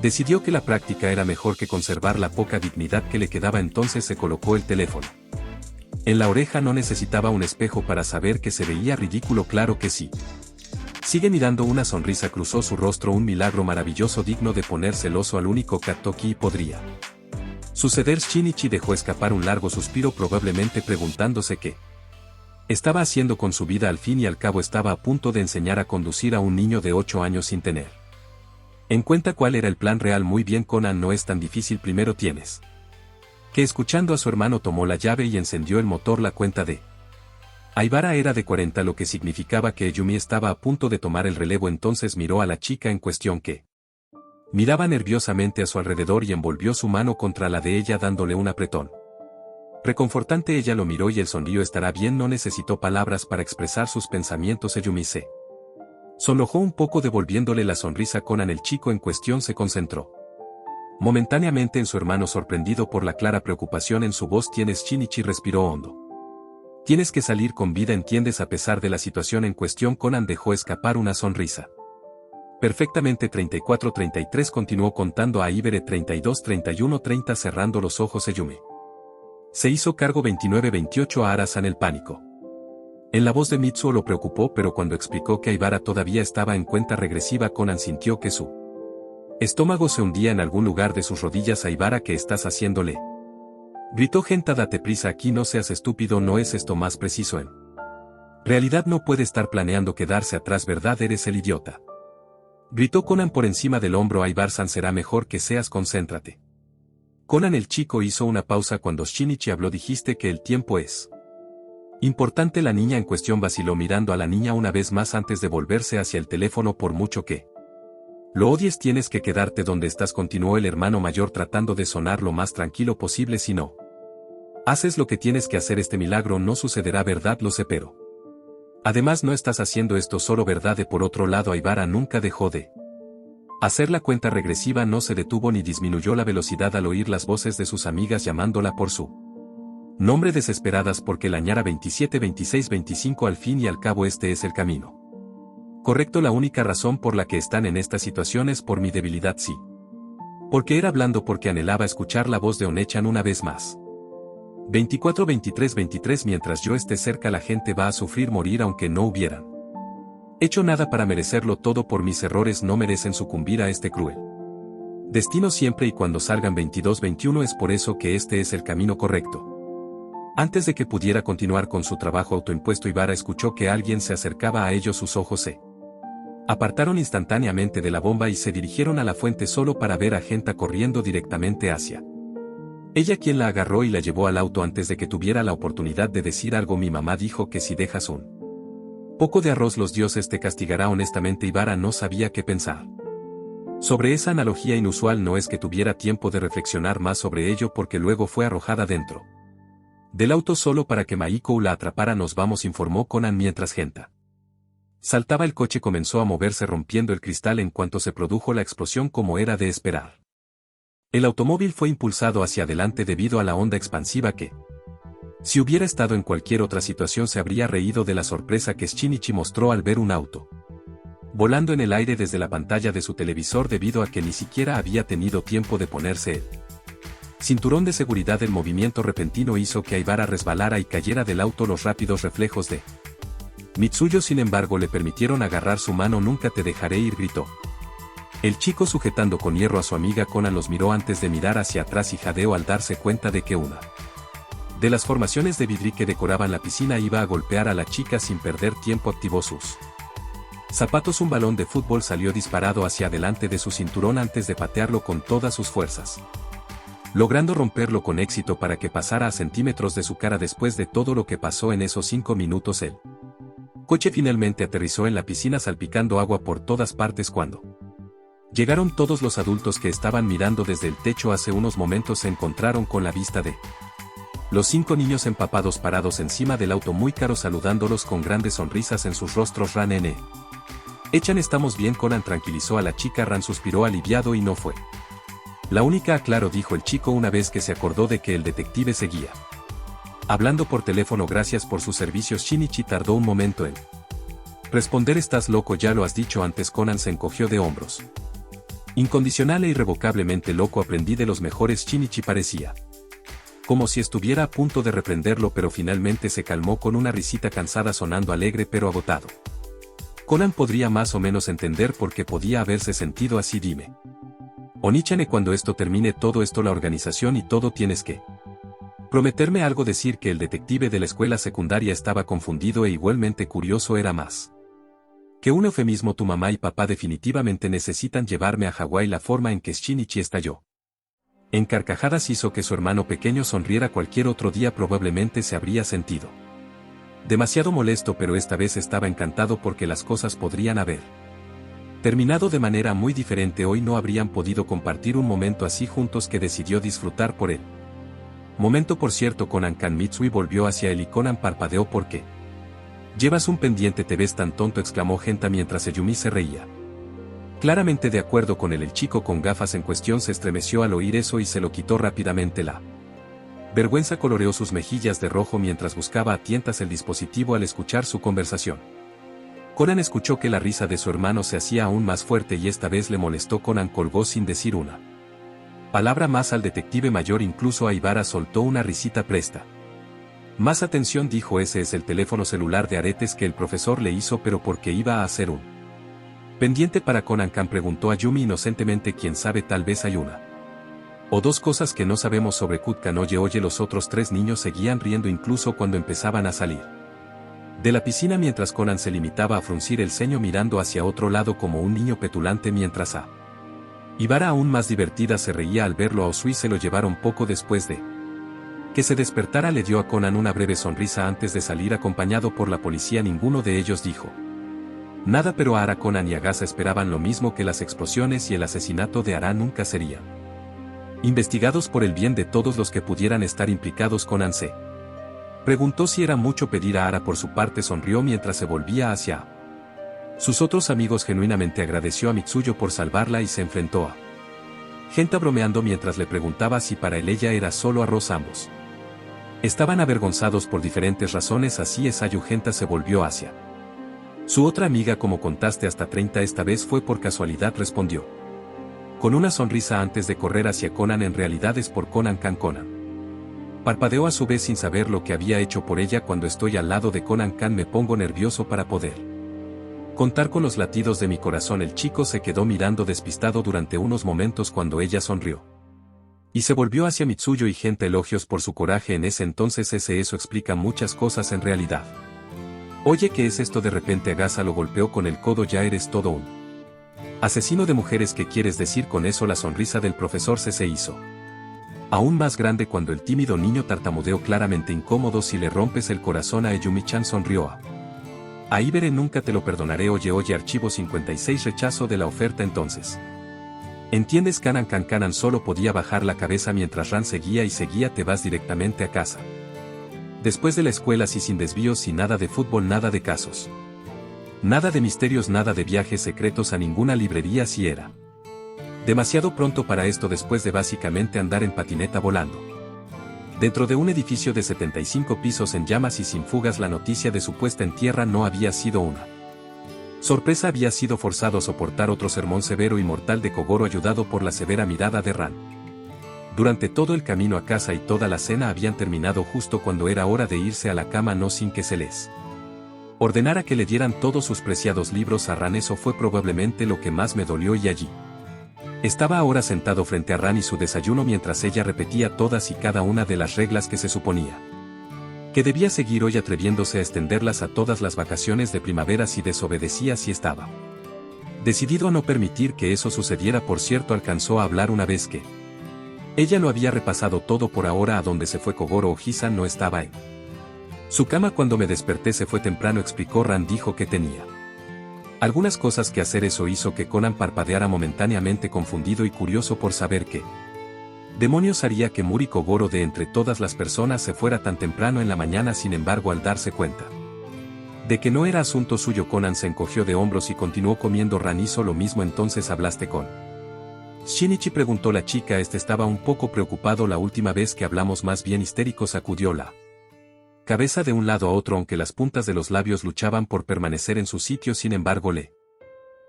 decidió que la práctica era mejor que conservar la poca dignidad que le quedaba. Entonces se colocó el teléfono en la oreja. No necesitaba un espejo para saber que se veía ridículo. Claro que sí. Sigue mirando. Una sonrisa cruzó su rostro. Un milagro maravilloso digno de poner celoso al único Katoki podría suceder. Shinichi dejó escapar un largo suspiro, probablemente preguntándose qué estaba haciendo con su vida. Al fin y al cabo estaba a punto de enseñar a conducir a un niño de 8 años sin tener en cuenta cuál era el plan real. Muy bien, Conan, no es tan difícil. Primero tienes que, escuchando a su hermano, tomó la llave y encendió el motor. La cuenta de Aibara era de 40, lo que significaba que Yumi estaba a punto de tomar el relevo. Entonces miró a la chica en cuestión que miraba nerviosamente a su alrededor y envolvió su mano contra la de ella dándole un apretón reconfortante. Ella lo miró y el sonrío. Estará bien. No necesitó palabras para expresar sus pensamientos. Yumi se sonrojó un poco devolviéndole la sonrisa. Conan, el chico en cuestión, se concentró momentáneamente en su hermano, sorprendido por la clara preocupación en su voz. ¿Tienes? Shinichi respiró hondo. Tienes que salir con vida, ¿entiendes? A pesar de la situación en cuestión, Conan dejó escapar una sonrisa. Perfectamente. 34-33 continuó contando a Aibere. 32-31-30 cerrando los ojos. Yumi se hizo cargo. 29-28 a Ara-san. El pánico en la voz de Mitsuo lo preocupó, pero cuando explicó que Aibara todavía estaba en cuenta regresiva, Conan sintió que su estómago se hundía en algún lugar de sus rodillas. Aibara, ¿qué estás haciéndole?, gritó Genta. Date prisa aquí, no seas estúpido. ¿No es esto más preciso? En realidad no puede estar planeando quedarse atrás, ¿verdad? Eres el idiota, gritó Conan por encima del hombro. Aibar-san, será mejor que seas, concéntrate. Conan, el chico hizo una pausa cuando Shinichi habló. Dijiste que el tiempo es importante. La niña en cuestión vaciló mirando a la niña una vez más antes de volverse hacia el teléfono. Por mucho que lo odies, tienes que quedarte donde estás, continuó el hermano mayor tratando de sonar lo más tranquilo posible. Si no haces lo que tienes que hacer, este milagro no sucederá, ¿verdad? Lo sé, pero además no estás haciendo esto solo, ¿verdad? Por otro lado, Aibara nunca dejó de hacer la cuenta regresiva. No se detuvo ni disminuyó la velocidad al oír las voces de sus amigas llamándola por su nombre, desesperadas porque la ñara. 27, 26, 25. Al fin y al cabo este es el camino correcto. La única razón por la que están en esta situación es por mi debilidad. Sí, Porque era blando porque anhelaba escuchar la voz de Onechan una vez más. 24-23-23 Mientras yo esté cerca la gente va a sufrir morir aunque no hubieran hecho nada para merecerlo todo por mis errores no merecen sucumbir a este cruel destino siempre y cuando salgan 22-21 es por eso que este es el camino correcto. Antes de que pudiera continuar con su trabajo autoimpuesto Ibarra escuchó que alguien se acercaba a ellos sus ojos se apartaron instantáneamente de la bomba y se dirigieron a la fuente solo para ver a Genta corriendo directamente hacia ella quien la agarró y la llevó al auto antes de que tuviera la oportunidad de decir algo mi mamá dijo que si dejas un poco de arroz los dioses te castigará honestamente Ibarra no sabía qué pensar. Sobre esa analogía inusual no es que tuviera tiempo de reflexionar más sobre ello porque luego fue arrojada dentro del auto solo para que Maiko la atrapara nos vamos informó Conan mientras Genta saltaba el coche comenzó a moverse rompiendo el cristal en cuanto se produjo la explosión como era de esperar. El automóvil fue impulsado hacia adelante debido a la onda expansiva que, si hubiera estado en cualquier otra situación se habría reído de la sorpresa que Shinichi mostró al ver un auto volando en el aire desde la pantalla de su televisor debido a que ni siquiera había tenido tiempo de ponerse el cinturón de seguridad. El movimiento repentino hizo que Aibara resbalara y cayera del auto. Los rápidos reflejos de Mitsuyo sin embargo le permitieron agarrar su mano. Nunca te dejaré ir, gritó. El chico sujetando con hierro a su amiga Conan los miró antes de mirar hacia atrás y jadeó al darse cuenta de que una de las formaciones de vidrio que decoraban la piscina iba a golpear a la chica. Sin perder tiempo activó sus zapatos. Un balón de fútbol salió disparado hacia adelante de su cinturón antes de patearlo con todas sus fuerzas, logrando romperlo con éxito para que pasara a centímetros de su cara. Después de todo lo que pasó en esos 5 minutos el coche finalmente aterrizó en la piscina salpicando agua por todas partes. Cuando llegaron todos los adultos que estaban mirando desde el techo hace unos momentos se encontraron con la vista de los 5 niños empapados parados encima del auto muy caro saludándolos con grandes sonrisas en sus rostros. Ran Echan estamos bien. Conan tranquilizó a la chica. Ran suspiró aliviado y no fue la única, aclaró, dijo el chico una vez que se acordó de que el detective seguía hablando por teléfono. Gracias por sus servicios. Shinichi tardó un momento en responder. Estás loco, ya lo has dicho antes. Conan se encogió de hombros. Incondicional e irrevocablemente loco, aprendí de los mejores. Shinichi parecía como si estuviera a punto de reprenderlo pero finalmente se calmó con una risita cansada sonando alegre pero agotado. Conan podría más o menos entender por qué podía haberse sentido así. Dime, Onichane, cuando esto termine todo esto la organización y todo tienes que prometerme algo. Decir que el detective de la escuela secundaria estaba confundido e igualmente curioso era más que un eufemismo. Tu mamá y papá definitivamente necesitan llevarme a Hawái. La forma en que Shinichi estalló en carcajadas hizo que su hermano pequeño sonriera. Cualquier otro día probablemente se habría sentido demasiado molesto pero esta vez estaba encantado porque las cosas podrían haber terminado de manera muy diferente. Hoy no habrían podido compartir un momento así juntos que decidió disfrutar por él. Momento por cierto. Conan Kan Mitsui volvió hacia él y Conan parpadeó. ¿Por qué llevas un pendiente? Te ves tan tonto, exclamó Genta mientras Ayumi se reía. Claramente de acuerdo con él. El chico con gafas en cuestión se estremeció al oír eso y se lo quitó rápidamente. La vergüenza coloreó sus mejillas de rojo mientras buscaba a tientas el dispositivo al escuchar su conversación. Conan escuchó que la risa de su hermano se hacía aún más fuerte y esta vez le molestó. Conan colgó sin decir una palabra más al detective mayor. Incluso Aibara soltó una risita. Presta más atención, dijo. Ese es el teléfono celular de aretes que el profesor le hizo. ¿Pero por qué iba a hacer un pendiente para Conan Kan?, preguntó Ayumi inocentemente. Quién sabe, tal vez hay una o dos cosas que no sabemos sobre Kutkan. Oye, los otros 3 niños seguían riendo incluso cuando empezaban a salir de la piscina mientras Conan se limitaba a fruncir el ceño mirando hacia otro lado como un niño petulante mientras a Aibara, aún más divertida, se reía al verlo. A Usui se lo llevaron poco después de que se despertara. Le dio a Conan una breve sonrisa antes de salir acompañado por la policía. Ninguno de ellos dijo nada pero Ara, Conan y Agasa esperaban lo mismo, que las explosiones y el asesinato de Ara nunca serían investigados por el bien de todos los que pudieran estar implicados. Conan se preguntó si era mucho pedir. A Ara por su parte sonrió mientras se volvía hacia sus otros amigos. Genuinamente agradeció a Mitsuyo por salvarla y se enfrentó a Genta bromeando mientras le preguntaba si para él ella era solo arroz. Ambos estaban avergonzados por diferentes razones. Así es, Ayu. Genta se volvió hacia su otra amiga. Como contaste hasta 30 esta vez fue por casualidad, respondió Con una sonrisa antes de correr hacia Conan. En realidad es por Conan Can Conan. Parpadeó a su vez sin saber lo que había hecho por ella. Cuando estoy al lado de Conan Can me pongo nervioso para poder contar con los latidos de mi corazón. El chico se quedó mirando despistado durante unos momentos cuando ella sonrió. Y se volvió hacia Mitsuyo y gente elogios por su coraje en ese entonces. Eso explica muchas cosas en realidad. Oye, ¿qué es esto? De repente Agasa lo golpeó con el codo. Ya eres todo un asesino de mujeres. ¿Qué quieres decir con eso? La sonrisa del profesor se hizo aún más grande cuando el tímido niño tartamudeó claramente incómodo. Si le rompes el corazón a Ayumi-chan, sonrió a Ibere, nunca te lo perdonaré. Oye, archivo 56, rechazo de la oferta. Entonces ¿entiendes? Kanan solo podía bajar la cabeza mientras Ran seguía y seguía. Te vas directamente a casa después de la escuela, y sin desvíos y nada de fútbol, nada de casos, nada de misterios, nada de viajes secretos a ninguna librería. Si era demasiado pronto para esto después de básicamente andar en patineta volando dentro de un edificio de 75 pisos en llamas y sin fugas. La noticia de su puesta en tierra no había sido una sorpresa. Había sido forzado a soportar otro sermón severo y mortal de Kogoro, ayudado por la severa mirada de Ran. Durante todo el camino a casa y toda la cena habían terminado justo cuando era hora de irse a la cama, no sin que se les ordenara que le dieran todos sus preciados libros a Ran. Eso fue probablemente lo que más me dolió. Y allí estaba ahora sentado frente a Ran y su desayuno mientras ella repetía todas y cada una de las reglas que se suponía que debía seguir hoy, atreviéndose a extenderlas a todas las vacaciones de primavera si desobedecía. Si estaba decidido a no permitir que eso sucediera. Por cierto, alcanzó a hablar una vez que ella lo había repasado todo. Por ahora, a donde se fue Kogoro Ojisan no estaba en su cama. Cuando me desperté se fue temprano, explicó Ran. Dijo que tenía algunas cosas que hacer. Eso hizo que Conan parpadeara momentáneamente, confundido y curioso por saber qué demonios haría que Muri Kogoro de entre todas las personas se fuera tan temprano en la mañana. Sin embargo, al darse cuenta de que no era asunto suyo, Conan se encogió de hombros y continuó comiendo. Ran hizo lo mismo. Entonces, ¿hablaste con Shinichi? Preguntó la chica. Estaba un poco preocupado la última vez que hablamos, más bien histérico. Sacudió la cabeza de un lado a otro, aunque las puntas de los labios luchaban por permanecer en su sitio. Sin embargo,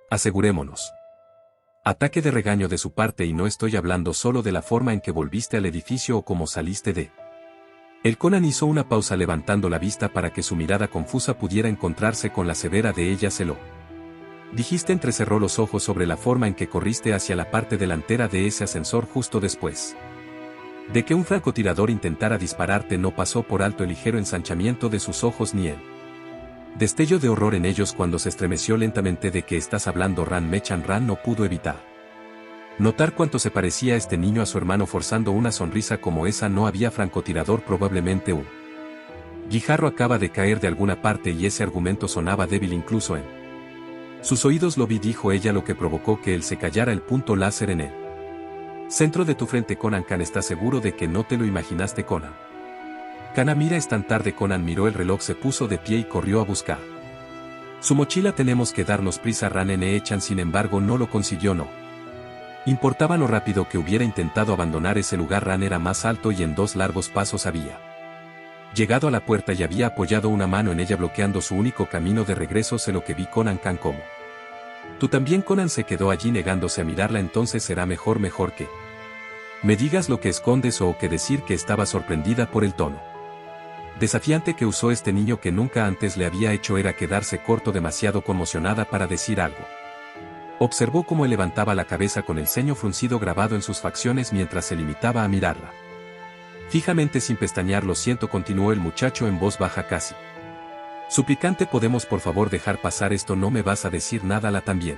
asegurémonos. Ataque de regaño de su parte, y no estoy hablando solo de la forma en que volviste al edificio o cómo saliste de él. Conan hizo una pausa levantando la vista para que su mirada confusa pudiera encontrarse con la severa de ella. Se lo dijiste. Entrecerró los ojos sobre la forma en que corriste hacia la parte delantera de ese ascensor justo después de que un francotirador intentara dispararte. No pasó por alto el ligero ensanchamiento de sus ojos ni el destello de horror en ellos cuando se estremeció lentamente. ¿De qué estás hablando, Ran Mechan? Ran no pudo evitar notar cuánto se parecía este niño a su hermano, forzando una sonrisa como esa. No había francotirador, probablemente un guijarro acaba de caer de alguna parte, y ese argumento sonaba débil incluso en sus oídos. Lo vi, dijo ella, lo que provocó que él se callara. El punto láser en el centro de tu frente. Conan Can, ¿estás seguro de que no te lo imaginaste? Conan Kana, mira, es tan tarde. Conan miró el reloj, se puso de pie y corrió a buscar su mochila. Tenemos que darnos prisa. Ran Echan, sin embargo, no lo consiguió. No importaba lo rápido que hubiera intentado abandonar ese lugar. Ran era más alto y en 2 largos pasos había llegado a la puerta y había apoyado una mano en ella, bloqueando su único camino de regreso. Sé lo que vi, Conan Can. ¿Cómo? Tú también. Conan se quedó allí negándose a mirarla. Entonces será mejor que me digas lo que escondes, o que decir que estaba sorprendida por el tono desafiante que usó este niño, que nunca antes le había hecho. Era quedarse corto, demasiado conmocionada para decir algo. Observó cómo él levantaba la cabeza con el ceño fruncido grabado en sus facciones mientras se limitaba a mirarla fijamente sin pestañear. Lo siento, continuó el muchacho en voz baja, casi suplicante. ¿Podemos por favor dejar pasar esto? ¿No me vas a decir nada? La también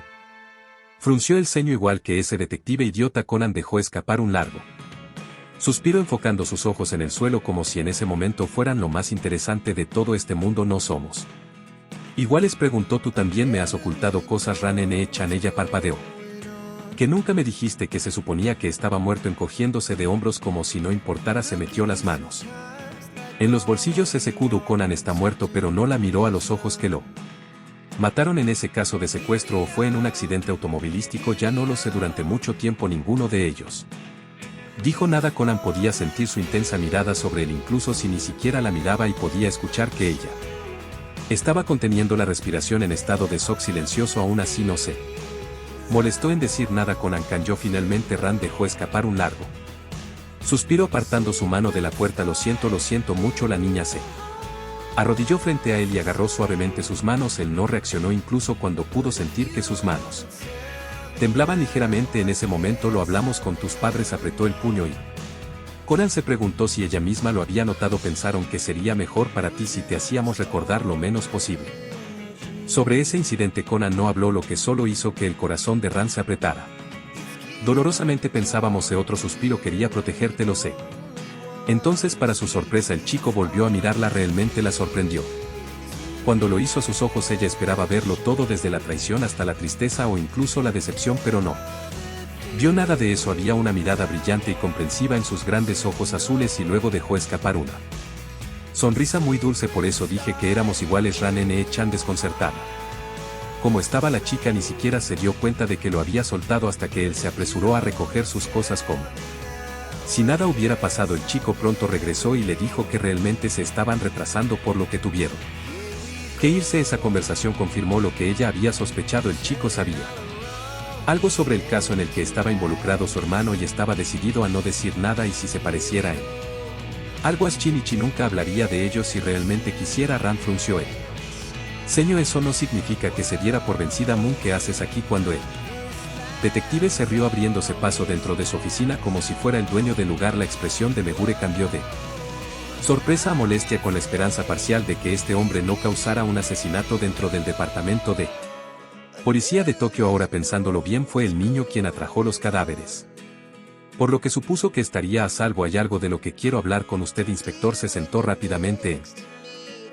frunció el ceño igual que ese detective idiota. Conan dejó escapar un largo suspiro, enfocando sus ojos en el suelo como si en ese momento fueran lo más interesante de todo este mundo. ¿No somos iguales? Preguntó. Tú también me has ocultado cosas, Ran Echan. Ella parpadeó. ¿Que nunca me dijiste que se suponía que estaba muerto? Encogiéndose de hombros como si no importara, se metió las manos en los bolsillos. Ese kudo. Conan está muerto, pero no la miró a los ojos. ¿Que lo mataron en ese caso de secuestro o fue en un accidente automovilístico? Ya no lo sé. Durante mucho tiempo ninguno de ellos dijo nada. Conan podía sentir su intensa mirada sobre él incluso si ni siquiera la miraba, y podía escuchar que ella estaba conteniendo la respiración en estado de shock silencioso. Aún así no sé Molestó en decir nada Conan cayó. Finalmente Ran dejó escapar un largo suspiro apartando su mano de la puerta. Lo siento mucho. La niña se arrodilló frente a él y agarró suavemente sus manos. Él no reaccionó incluso cuando pudo sentir que sus manos temblaban ligeramente. En ese momento lo hablamos con tus padres. Apretó el puño y Conan se preguntó si ella misma lo había notado. Pensaron que sería mejor para ti si te hacíamos recordar lo menos posible sobre ese incidente. Conan no habló, lo que solo hizo que el corazón de Ran se apretara dolorosamente. Pensábamos. Otro suspiro. Quería protegerte, lo sé. Entonces, para su sorpresa, el chico volvió a mirarla. Realmente la sorprendió. Cuando lo hizo a sus ojos, ella esperaba verlo todo, desde la traición hasta la tristeza o incluso la decepción, pero no vio nada de eso. Había una mirada brillante y comprensiva en sus grandes ojos azules y luego dejó escapar una sonrisa muy dulce. Por eso dije que éramos iguales. Ran Chan desconcertada como estaba la chica ni siquiera se dio cuenta de que lo había soltado hasta que él se apresuró a recoger sus cosas como si nada hubiera pasado. El chico pronto regresó y le dijo que realmente se estaban retrasando, por lo que tuvieron que irse. Esa conversación confirmó lo que ella había sospechado. El chico sabía algo sobre el caso en el que estaba involucrado su hermano y estaba decidido a no decir nada, y si se pareciera en algo a Shinichi nunca hablaría de ello si realmente quisiera. Ran frunció el ceño. Eso no significa que se diera por vencida. Moon, ¿qué haces aquí? Cuando el detective se rió abriéndose paso dentro de su oficina como si fuera el dueño del lugar, la expresión de Megure cambió de sorpresa a molestia, con la esperanza parcial de que este hombre no causara un asesinato dentro del departamento de policía de Tokio. Ahora pensándolo bien, fue el niño quien atrajo los cadáveres, por lo que supuso que estaría a salvo. Hay algo de lo que quiero hablar con usted, inspector. Se sentó rápidamente en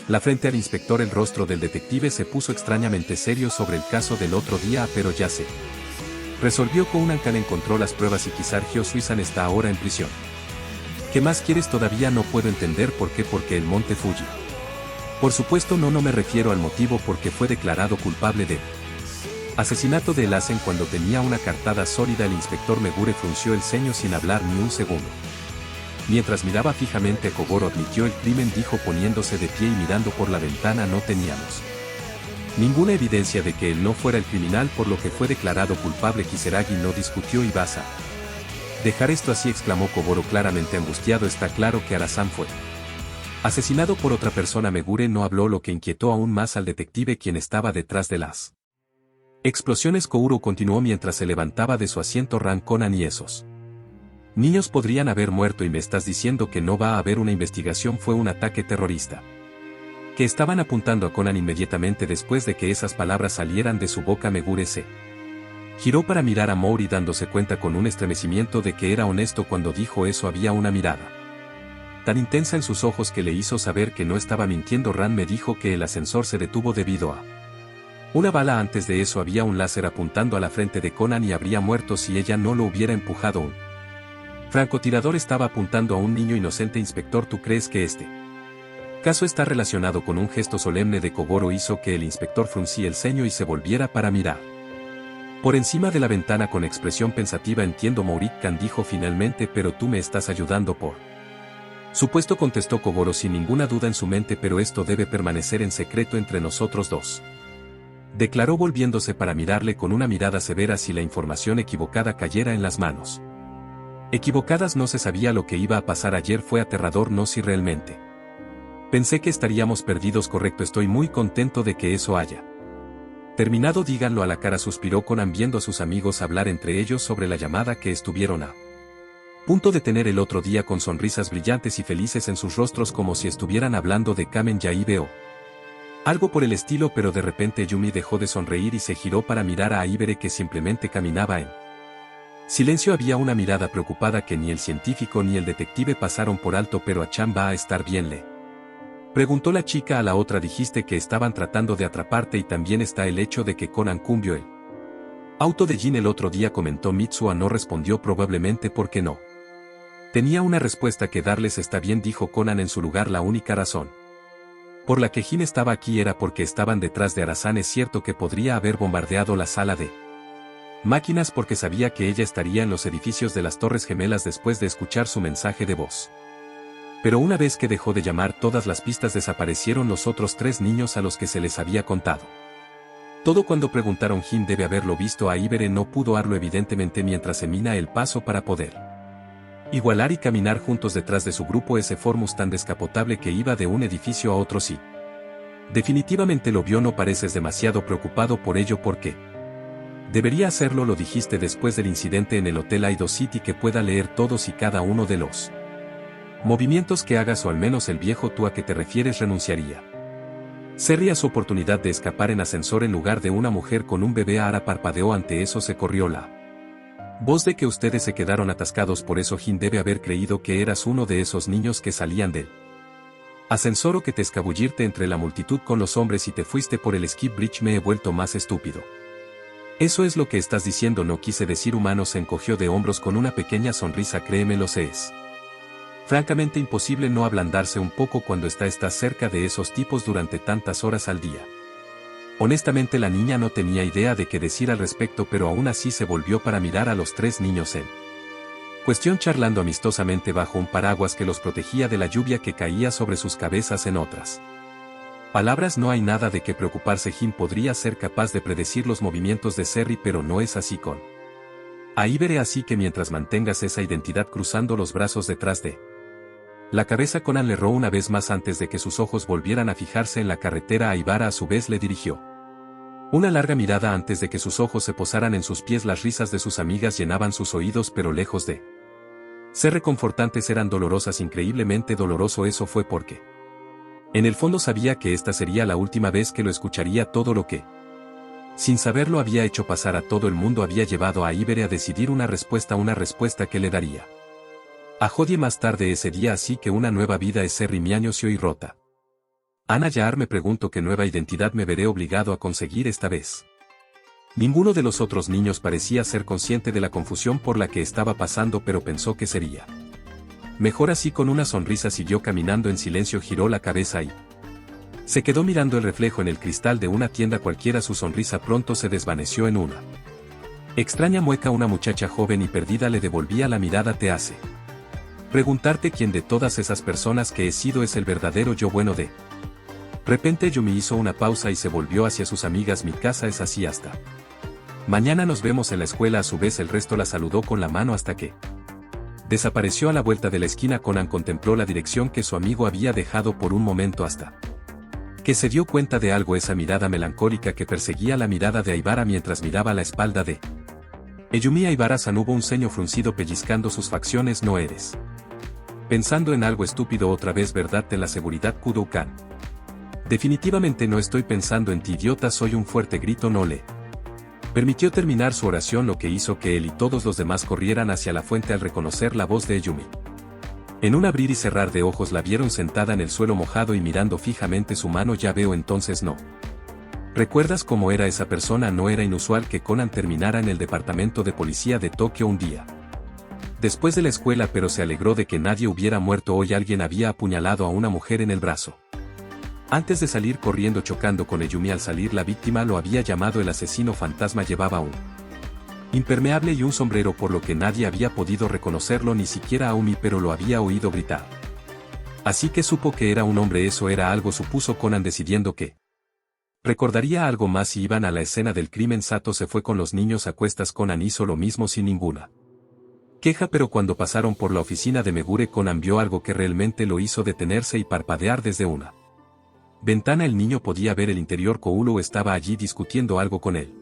la frente al inspector. El rostro del detective se puso extrañamente serio. Sobre el caso del otro día, pero ya se resolvió. Conan encontró las pruebas y Kizargio Suizan está ahora en prisión. ¿Qué más quieres? Todavía no puedo entender por qué. Porque el Monte Fuji. Por supuesto no me refiero al motivo. Porque fue declarado culpable de asesinato de Elasen cuando tenía una cartada sólida. El inspector Megure frunció el ceño sin hablar ni un segundo. Mientras miraba fijamente a Kogoro, admitió el crimen, dijo poniéndose de pie y mirando por la ventana. No teníamos ninguna evidencia de que él no fuera el criminal, por lo que fue declarado culpable. Kisaragi no discutió. ¿Y vas a dejar esto así?, exclamó Kogoro claramente angustiado. Está claro que Arasan fue asesinado por otra persona. Megure no habló, lo que inquietó aún más al detective, quien estaba detrás de las explosiones. Kouro continuó mientras se levantaba de su asiento. Ran, Conan y esos niños podrían haber muerto, y me estás diciendo que no va a haber una investigación. Fue un ataque terrorista. Que estaban apuntando a Conan. Inmediatamente después de que esas palabras salieran de su boca, Megure se giró para mirar a Mori, dándose cuenta con un estremecimiento de que era honesto cuando dijo eso. Había una mirada tan intensa en sus ojos que le hizo saber que no estaba mintiendo. Ran me dijo que el ascensor se detuvo debido a una bala. Antes de eso había un láser apuntando a la frente de Conan y habría muerto si ella no lo hubiera empujado. Un francotirador estaba apuntando a un niño inocente. Inspector, ¿tú crees que este caso está relacionado con un gesto solemne de Kogoro? Hizo que el inspector frunciera el ceño y se volviera para mirar por encima de la ventana con expresión pensativa. Entiendo, Maurikan dijo finalmente, pero tú me estás ayudando por supuesto, contestó Kogoro sin ninguna duda en su mente, pero esto debe permanecer en secreto entre nosotros dos, declaró volviéndose para mirarle con una mirada severa. Si la información equivocada cayera en las manos equivocadas, no se sabía lo que iba a pasar. Ayer fue aterrador, no si realmente pensé que estaríamos perdidos. Correcto, estoy muy contento de que eso haya terminado. Díganlo a la cara, suspiró Conan viendo a sus amigos hablar entre ellos sobre la llamada que estuvieron a punto de tener el otro día, con sonrisas brillantes y felices en sus rostros, como si estuvieran hablando de Kamen Yaibe o algo por el estilo. Pero de repente Yumi dejó de sonreír y se giró para mirar a Aibere, que simplemente caminaba en silencio. Había una mirada preocupada que ni el científico ni el detective pasaron por alto. Pero Achan va a estar bien, le preguntó la chica a la otra. Dijiste que estaban tratando de atraparte, y también está el hecho de que Conan cumbió el auto de Jin el otro día, comentó Mitsuha. No respondió, probablemente porque no tenía una respuesta que darles. Está bien, dijo Conan en su lugar. La única razón por la que Jin estaba aquí era porque estaban detrás de Arasan. Es cierto que podría haber bombardeado la sala de máquinas porque sabía que ella estaría en los edificios de las Torres Gemelas después de escuchar su mensaje de voz. Pero una vez que dejó de llamar, todas las pistas desaparecieron. Los otros 3 niños a los que se les había contado Todo cuando preguntaron Jin debe haberlo visto a Ibere no pudo harlo evidentemente mientras emina el paso para poder igualar y caminar juntos detrás de su grupo ese Formus tan descapotable que iba de un edificio a otro sí. Definitivamente lo vio no pareces demasiado preocupado por ello porque debería hacerlo lo dijiste después del incidente en el Hotel Ido City que pueda leer todos y cada uno de los movimientos que hagas o al menos el viejo tú a que te refieres renunciaría. Sería su oportunidad de escapar en ascensor en lugar de una mujer con un bebé. Ara parpadeó ante eso se corrió la voz de que ustedes se quedaron atascados por eso Jin debe haber creído que eras uno de esos niños que salían del ascensor o que te escabullirte entre la multitud con los hombres y te fuiste por el skip bridge. Me he vuelto más estúpido. Eso es lo que estás diciendo no quise decir humano se encogió de hombros con una pequeña sonrisa créeme lo sé es francamente imposible no ablandarse un poco cuando estás cerca de esos tipos durante tantas horas al día. Honestamente la niña no tenía idea de qué decir al respecto pero aún así se volvió para mirar a los tres niños en cuestión charlando amistosamente bajo un paraguas que los protegía de la lluvia que caía sobre sus cabezas en otras palabras no hay nada de qué preocuparse Jin podría ser capaz de predecir los movimientos de Serry pero no es así con Ibere así que mientras mantengas esa identidad cruzando los brazos detrás de la cabeza Conan le erró una vez más antes de que sus ojos volvieran a fijarse en la carretera a Ibara a su vez le dirigió una larga mirada antes de que sus ojos se posaran en sus pies las risas de sus amigas llenaban sus oídos pero lejos de ser reconfortantes eran dolorosas increíblemente doloroso eso fue porque en el fondo sabía que esta sería la última vez que lo escucharía todo lo que sin saberlo había hecho pasar a todo el mundo había llevado a Ibere a decidir una respuesta que le daría a Jodie más tarde ese día así que una nueva vida es Serry Miañosio y rota. Ana Yar me pregunto qué nueva identidad me veré obligado a conseguir esta vez. Ninguno de los otros niños parecía ser consciente de la confusión por la que estaba pasando pero pensó que sería mejor así con una sonrisa siguió caminando en silencio giró la cabeza y se quedó mirando el reflejo en el cristal de una tienda cualquiera su sonrisa pronto se desvaneció en una extraña mueca una muchacha joven y perdida le devolvía la mirada te hace preguntarte quién de todas esas personas que he sido es el verdadero yo bueno de repente Yumi hizo una pausa y se volvió hacia sus amigas mi casa es así hasta mañana nos vemos en la escuela a su vez el resto la saludó con la mano hasta que desapareció a la vuelta de la esquina Conan contempló la dirección que su amigo había dejado por un momento hasta que se dio cuenta de algo esa mirada melancólica que perseguía la mirada de Aibara mientras miraba la espalda de Yumi Aibara-san hubo un ceño fruncido pellizcando sus facciones no eres pensando en algo estúpido otra vez verdad ten la seguridad Kudo-kan. Definitivamente no estoy pensando en ti idiota soy un fuerte grito no le permitió terminar su oración lo que hizo que él y todos los demás corrieran hacia la fuente al reconocer la voz de Yumi. En un abrir y cerrar de ojos la vieron sentada en el suelo mojado y mirando fijamente su mano ya veo entonces no. ¿Recuerdas cómo era esa persona? No era inusual que Conan terminara en el departamento de policía de Tokio un día después de la escuela pero se alegró de que nadie hubiera muerto hoy alguien había apuñalado a una mujer en el brazo. Antes de salir corriendo chocando con Yumi al salir la víctima lo había llamado el asesino fantasma llevaba un impermeable y un sombrero por lo que nadie había podido reconocerlo ni siquiera a Umi pero lo había oído gritar. Así que supo que era un hombre eso era algo supuso Conan decidiendo que recordaría algo más si iban a la escena del crimen Sato se fue con los niños a cuestas Conan hizo lo mismo sin ninguna queja pero cuando pasaron por la oficina de Megure Conan vio algo que realmente lo hizo detenerse y parpadear desde una ventana el niño podía ver el interior Koulo estaba allí discutiendo algo con él.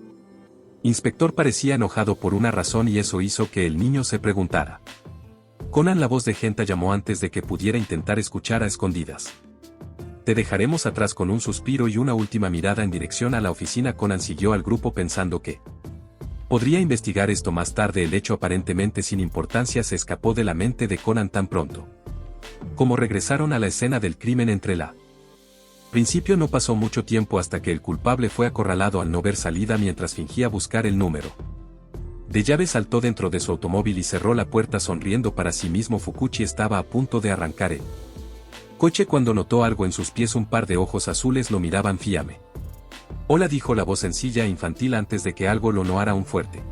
Inspector parecía enojado por una razón y eso hizo que el niño se preguntara. Conan la voz de Genta llamó antes de que pudiera intentar escuchar a escondidas. Te dejaremos atrás con un suspiro y una última mirada en dirección a la oficina Conan siguió al grupo pensando que podría investigar esto más tarde el hecho aparentemente sin importancia se escapó de la mente de Conan tan pronto como regresaron a la escena del crimen entre la principio no pasó mucho tiempo hasta que el culpable fue acorralado al no ver salida mientras fingía buscar el número de llave saltó dentro de su automóvil y cerró la puerta sonriendo para sí mismo Fukuchi estaba a punto de arrancar el coche cuando notó algo en sus pies un par de ojos azules lo miraban fíame. Hola dijo la voz sencilla e infantil antes de que algo lo noara un fuerte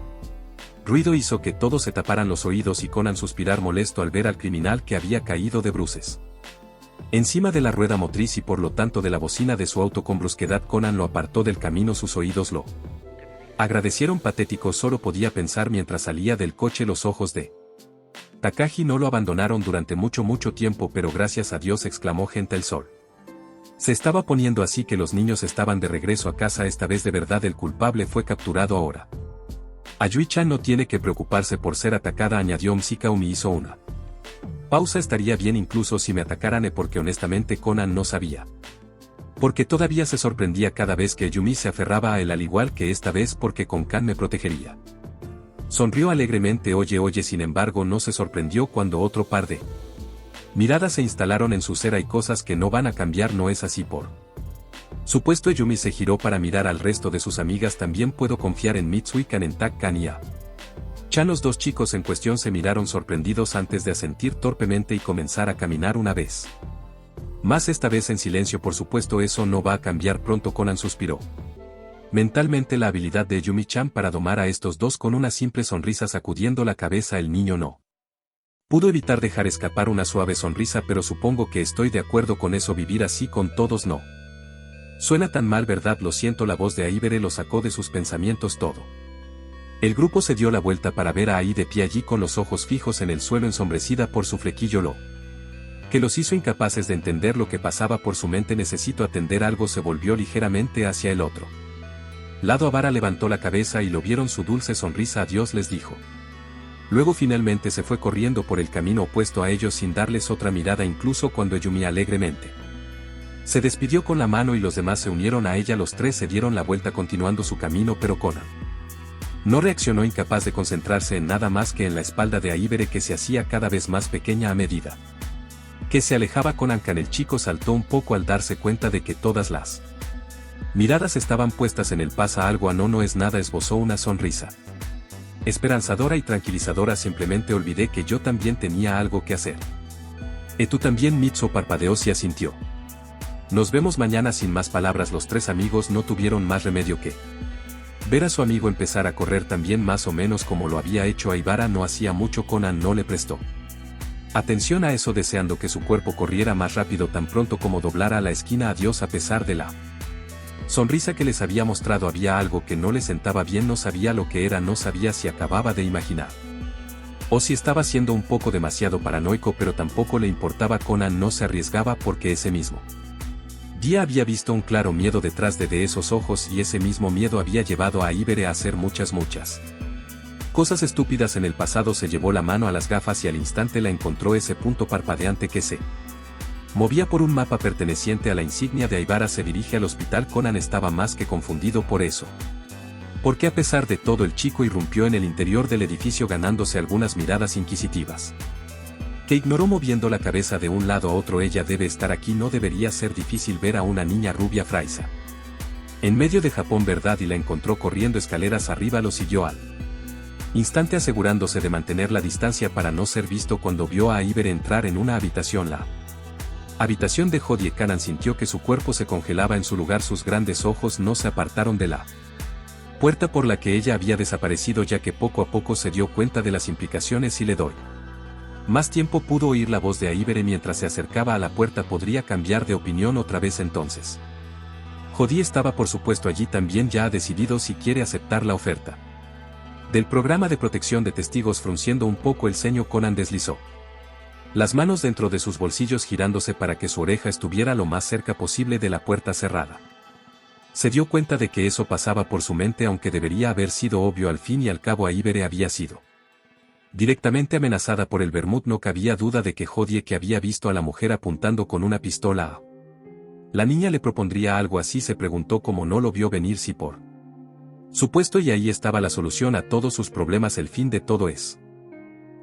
ruido hizo que todos se taparan los oídos y Conan suspirar molesto al ver al criminal que había caído de bruces. Encima de la rueda motriz y por lo tanto de la bocina de su auto con brusquedad Conan lo apartó del camino, sus oídos lo agradecieron patéticos, solo podía pensar mientras salía del coche. Los ojos de Takagi no lo abandonaron durante mucho tiempo, pero gracias a Dios, exclamó Genta. El sol se estaba poniendo, así que los niños estaban de regreso a casa. Esta vez de verdad el culpable fue capturado ahora. Ayui-chan no tiene que preocuparse por ser atacada, añadió Msika-umi. Hizo una pausa. Estaría bien incluso si me atacaran, porque honestamente Conan no sabía. Porque todavía se sorprendía cada vez que Yumi se aferraba a él, al igual que esta vez, porque con Kan me protegería. Sonrió alegremente. Oye, sin embargo no se sorprendió cuando otro par de miradas se instalaron en su ser. Hay cosas que no van a cambiar, ¿no es así? Por supuesto. Yumi se giró para mirar al resto de sus amigas. También puedo confiar en Mitsui, Kan, en Tak-kan y A-chan. Los dos chicos en cuestión se miraron sorprendidos antes de asentir torpemente y comenzar a caminar una vez más, esta vez en silencio. Por supuesto eso no va a cambiar pronto. Conan suspiró mentalmente. La habilidad de Yumi-chan para domar a estos dos con una simple sonrisa, sacudiendo la cabeza. El niño no pudo evitar dejar escapar una suave sonrisa. Pero supongo que estoy de acuerdo con eso. Vivir así con todos no suena tan mal, ¿verdad? Lo siento. La voz de Aibere lo sacó de sus pensamientos. Todo el grupo se dio la vuelta para ver a Ai de pie allí con los ojos fijos en el suelo, ensombrecida por su flequillo, lo que los hizo incapaces de entender lo que pasaba por su mente. Necesito atender algo. Se volvió ligeramente hacia el otro lado. Avara levantó la cabeza y lo vieron su dulce sonrisa. Adiós, les dijo. Luego finalmente se fue corriendo por el camino opuesto a ellos sin darles otra mirada, incluso cuando Yumi alegremente se despidió con la mano y los demás se unieron a ella. Los tres se dieron la vuelta continuando su camino, pero Conan no reaccionó, incapaz de concentrarse en nada más que en la espalda de Aibere, que se hacía cada vez más pequeña a medida que se alejaba. Conan-kan, el chico saltó un poco al darse cuenta de que todas las miradas estaban puestas en él. ¿Pasa algo? No es nada, esbozó una sonrisa esperanzadora y tranquilizadora. Simplemente olvidé que yo también tenía algo que hacer. Tú también. Mitsuo parpadeó y asintió. Nos vemos mañana. Sin más palabras, los tres amigos no tuvieron más remedio que ver a su amigo empezar a correr también, más o menos como lo había hecho Aibara no hacía mucho. Conan no le prestó atención a eso, deseando que su cuerpo corriera más rápido tan pronto como doblara la esquina. Adiós. A pesar de la sonrisa que les había mostrado, había algo que no le sentaba bien. No sabía lo que era, no sabía si acababa de imaginar o si estaba siendo un poco demasiado paranoico, pero tampoco le importaba. Conan no se arriesgaba porque ese mismo día había visto un claro miedo detrás de esos ojos, y ese mismo miedo había llevado a Aibere a hacer muchas cosas estúpidas en el pasado. Se llevó la mano a las gafas y al instante la encontró, ese punto parpadeante que se movía por un mapa perteneciente a la insignia de Aibara. Se dirige al hospital. Conan estaba más que confundido por eso, porque a pesar de todo el chico irrumpió en el interior del edificio, ganándose algunas miradas inquisitivas que ignoró moviendo la cabeza de un lado a otro. Ella debe estar aquí. No debería ser difícil ver a una niña rubia fraisa en medio de Japón, ¿verdad? Y la encontró corriendo escaleras arriba. Lo siguió al instante, asegurándose de mantener la distancia para no ser visto. Cuando vio a Aibere entrar en una habitación, la habitación de Hodie, Conan sintió que su cuerpo se congelaba en su lugar. Sus grandes ojos no se apartaron de la puerta por la que ella había desaparecido, ya que poco a poco se dio cuenta de las implicaciones. Si le doy más tiempo, pudo oír la voz de Aibere mientras se acercaba a la puerta. Podría cambiar de opinión otra vez entonces. Hodie estaba por supuesto allí también. Ya ha decidido si quiere aceptar la oferta del programa de protección de testigos. Frunciendo un poco el ceño, Conan deslizó las manos dentro de sus bolsillos, girándose para que su oreja estuviera lo más cerca posible de la puerta cerrada. Se dio cuenta de que eso pasaba por su mente, aunque debería haber sido obvio. Al fin y al cabo, Aibere había sido directamente amenazada por el vermut. No cabía duda de que Hodie, que había visto a la mujer apuntando con una pistola a la niña, le propondría algo así. Se preguntó cómo no lo vio venir. Si por supuesto, y ahí estaba la solución a todos sus problemas. El fin de todo es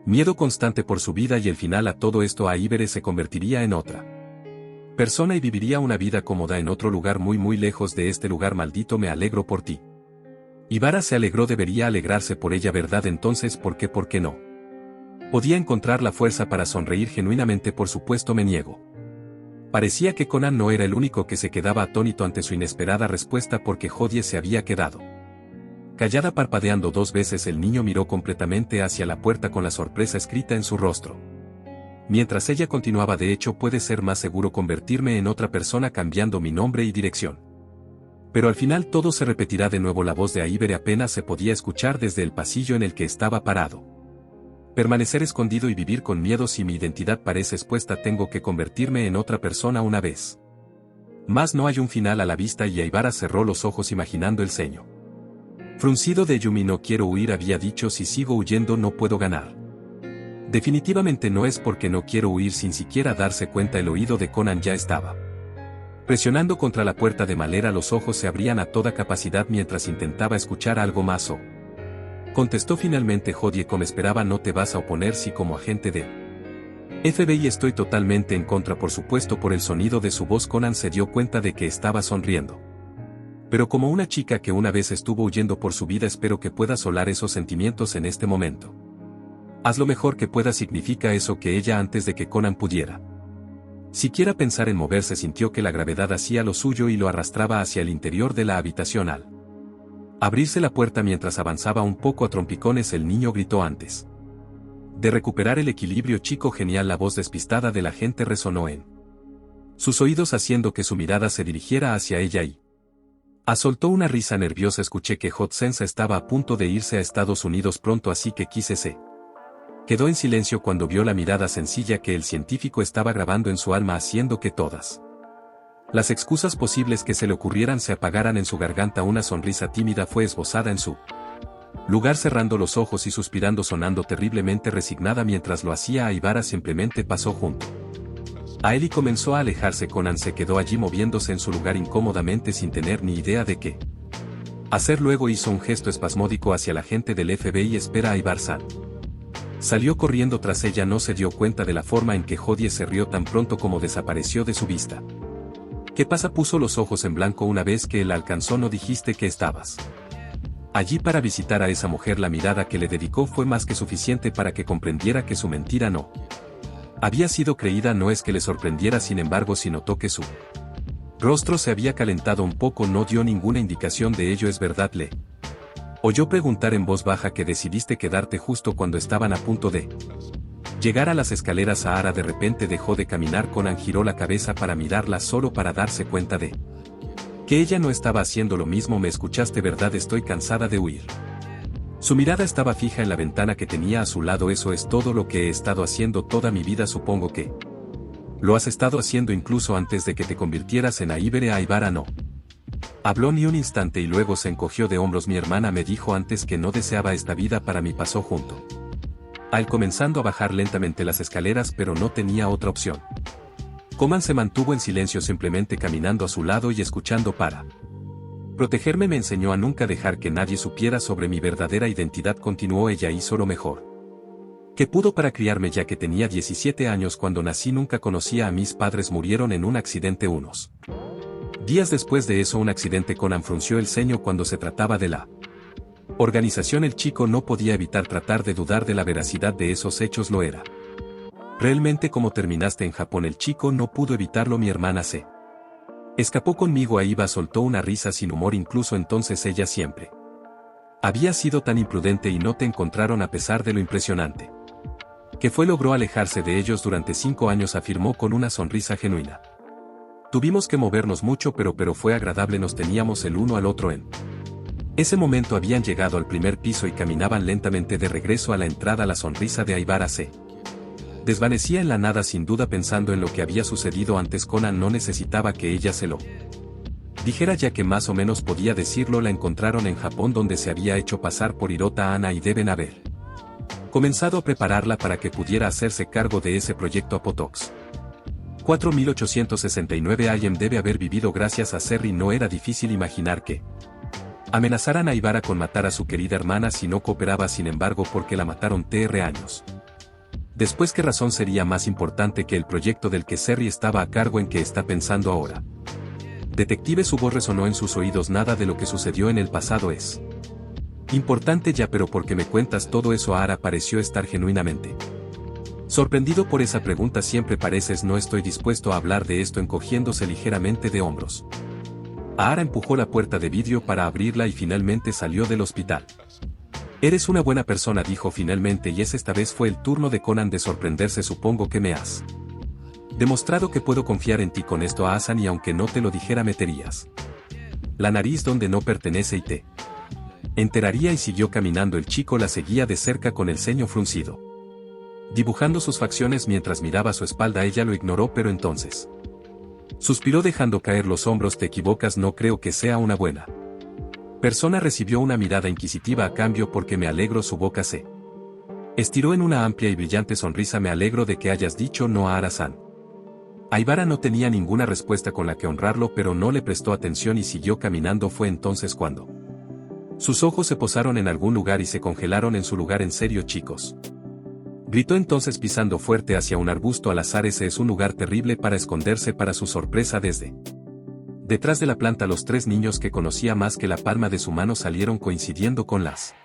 miedo constante por su vida, y el final a todo esto, Aibere se convertiría en otra persona y viviría una vida cómoda en otro lugar, muy lejos de este lugar maldito. Me alegro por ti. Ibara se alegró. Debería alegrarse por ella, ¿verdad? Entonces, ¿por qué no? Podía encontrar la fuerza para sonreír genuinamente. Por supuesto, me niego. Parecía que Conan no era el único que se quedaba atónito ante su inesperada respuesta, porque Hodie se había quedado callada, parpadeando 2 veces. El niño miró completamente hacia la puerta con la sorpresa escrita en su rostro. Mientras ella continuaba, de hecho puede ser más seguro convertirme en otra persona cambiando mi nombre y dirección. Pero al final todo se repetirá de nuevo. La voz de Aibere apenas se podía escuchar desde el pasillo en el que estaba parado. Permanecer escondido y vivir con miedo. Si mi identidad parece expuesta, tengo que convertirme en otra persona una vez. Más no hay un final a la vista y Aibara cerró los ojos imaginando el ceño fruncido de Yumi. No quiero huir, había dicho. Si sigo huyendo no puedo ganar. Definitivamente no es porque no quiero huir. Sin siquiera darse cuenta, el oído de Conan ya estaba presionando contra la puerta de madera. Los ojos se abrían a toda capacidad mientras intentaba escuchar algo más. Oh, contestó finalmente Hodie. Como esperaba. ¿No te vas a oponer si como agente de FBI estoy totalmente en contra? Por supuesto. Por el sonido de su voz Conan se dio cuenta de que estaba sonriendo. Pero como una chica que una vez estuvo huyendo por su vida, espero que puedas solar esos sentimientos en este momento. Haz lo mejor que puedas. Significa eso que ella, antes de que Conan pudiera siquiera pensar en moverse, sintió que la gravedad hacía lo suyo y lo arrastraba hacia el interior de la habitación. Al abrirse la puerta mientras avanzaba un poco a trompicones, el niño gritó antes de recuperar el equilibrio. Chico genial. La voz despistada del agente resonó en sus oídos, haciendo que su mirada se dirigiera hacia ella y soltó una risa nerviosa. Escuché que Hot Sensa estaba a punto de irse a Estados Unidos pronto, así que quise. Quedó en silencio cuando vio la mirada sencilla que el científico estaba grabando en su alma, haciendo que todas las excusas posibles que se le ocurrieran se apagaran en su garganta. Una sonrisa tímida fue esbozada en su lugar, cerrando los ojos y suspirando, sonando terriblemente resignada mientras lo hacía. Aibara simplemente pasó junto a él y comenzó a alejarse. Conan se quedó allí moviéndose en su lugar incómodamente sin tener ni idea de qué hacer. Luego hizo un gesto espasmódico hacia la gente del FBI. Espera, Aibar-san. Salió corriendo tras ella. No se dio cuenta de la forma en que Hodie se rió tan pronto como desapareció de su vista. ¿Qué pasa? Puso los ojos en blanco una vez que él alcanzó. ¿No dijiste que estabas allí para visitar a esa mujer? La mirada que le dedicó fue más que suficiente para que comprendiera que su mentira no había sido creída. No es que le sorprendiera, sin embargo, si notó que su rostro se había calentado un poco. No dio ninguna indicación de ello. ¿Es verdad? Le oyó preguntar en voz baja. ¿Que decidiste quedarte justo cuando estaban a punto de llegar a las escaleras? Sahara de repente dejó de caminar. Conan giró la cabeza para mirarla, solo para darse cuenta de que ella no estaba haciendo lo mismo. ¿Me escuchaste, verdad? Estoy cansada de huir. Su mirada estaba fija en la ventana que tenía a su lado. Eso es todo lo que he estado haciendo toda mi vida. Supongo que lo has estado haciendo incluso antes de que te convirtieras en Aibere. Aibara no habló ni un instante y luego se encogió de hombros. Mi hermana me dijo antes que no deseaba esta vida para mí. Pasó junto a él comenzando a bajar lentamente las escaleras, pero no tenía otra opción. Conan se mantuvo en silencio, simplemente caminando a su lado y escuchando. Para protegerme me enseñó a nunca dejar que nadie supiera sobre mi verdadera identidad, continuó ella. Hizo lo mejor que pudo para criarme, ya que tenía 17 años cuando nací. Nunca conocía a mis padres, murieron en un accidente unos días después de eso. Un accidente. Conan frunció el ceño. Cuando se trataba de la organización, el chico no podía evitar tratar de dudar de la veracidad de esos hechos. Lo era realmente. ¿Cómo terminaste en Japón? El chico no pudo evitarlo. Mi hermana se escapó conmigo. Aiba soltó una risa sin humor. Incluso entonces ella siempre había sido tan imprudente y no te encontraron a pesar de lo impresionante que fue. Logró alejarse de ellos durante 5 años, afirmó con una sonrisa genuina. Tuvimos que movernos mucho, pero fue agradable. Nos teníamos el uno al otro. En ese momento habían llegado al primer piso y caminaban lentamente de regreso a la entrada. La sonrisa de Aibara se desvanecía en la nada, sin duda pensando en lo que había sucedido antes. Conan no necesitaba que ella se lo dijera, ya que más o menos podía decirlo. La encontraron en Japón, donde se había hecho pasar por Hirota Ana, y deben haber comenzado a prepararla para que pudiera hacerse cargo de ese proyecto. Apotox 4869 AM debe haber vivido gracias a Serry. No era difícil imaginar que amenazaran a Aibara con matar a su querida hermana si no cooperaba. Sin embargo, ¿por qué la mataron? años después, ¿qué razón sería más importante que el proyecto del que Serry estaba a cargo? ¿En qué está pensando ahora? Detective, su voz resonó en sus oídos. Nada de lo que sucedió en el pasado es importante ya, pero ¿por qué me cuentas todo eso? Ara pareció estar genuinamente sorprendido por esa pregunta. Siempre pareces. No estoy dispuesto a hablar de esto, encogiéndose ligeramente de hombros. Ara empujó la puerta de vidrio para abrirla y finalmente salió del hospital. Eres una buena persona, dijo finalmente, y esta vez fue el turno de Conan de sorprenderse. Supongo que me has demostrado que puedo confiar en ti. Con esto a Hassan, y aunque no te lo dijera, meterías la nariz donde no pertenece y te enteraría. Y siguió caminando. El chico la seguía de cerca con el ceño fruncido, dibujando sus facciones mientras miraba a su espalda. Ella lo ignoró, pero entonces suspiró dejando caer los hombros. Te equivocas, no creo que sea una buena persona. Recibió una mirada inquisitiva. A cambio, porque me alegro. Su boca se estiró en una amplia y brillante sonrisa. Me alegro de que hayas dicho no a Hassan. Aibara no tenía ninguna respuesta con la que honrarlo, pero no le prestó atención y siguió caminando. Fue entonces cuando sus ojos se posaron en algún lugar y se congelaron en su lugar. En serio, chicos, gritó entonces pisando fuerte hacia un arbusto al azar. Ese es un lugar terrible para esconderse. Para su sorpresa, desde detrás de la planta, los tres niños, que conocía más que la palma de su mano, salieron coincidiendo con las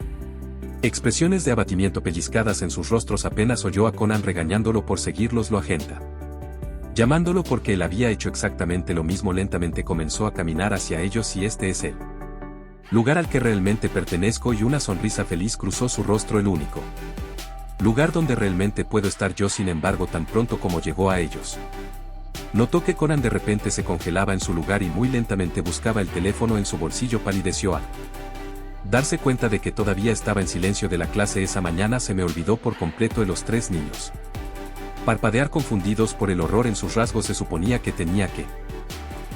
expresiones de abatimiento pellizcadas en sus rostros. Apenas oyó a Conan regañándolo por seguirlos, lo agenta, llamándolo porque él había hecho exactamente lo mismo. Lentamente comenzó a caminar hacia ellos. Y este es el lugar al que realmente pertenezco. Y una sonrisa feliz cruzó su rostro. El único lugar donde realmente puedo estar yo. Sin embargo, tan pronto como llegó a ellos, notó que Conan de repente se congelaba en su lugar y muy lentamente buscaba el teléfono en su bolsillo. Palideció al darse cuenta de que todavía estaba en silencio de la clase. Esa mañana se me olvidó por completo. De los tres niños parpadear confundidos por el horror en sus rasgos. Se suponía que tenía que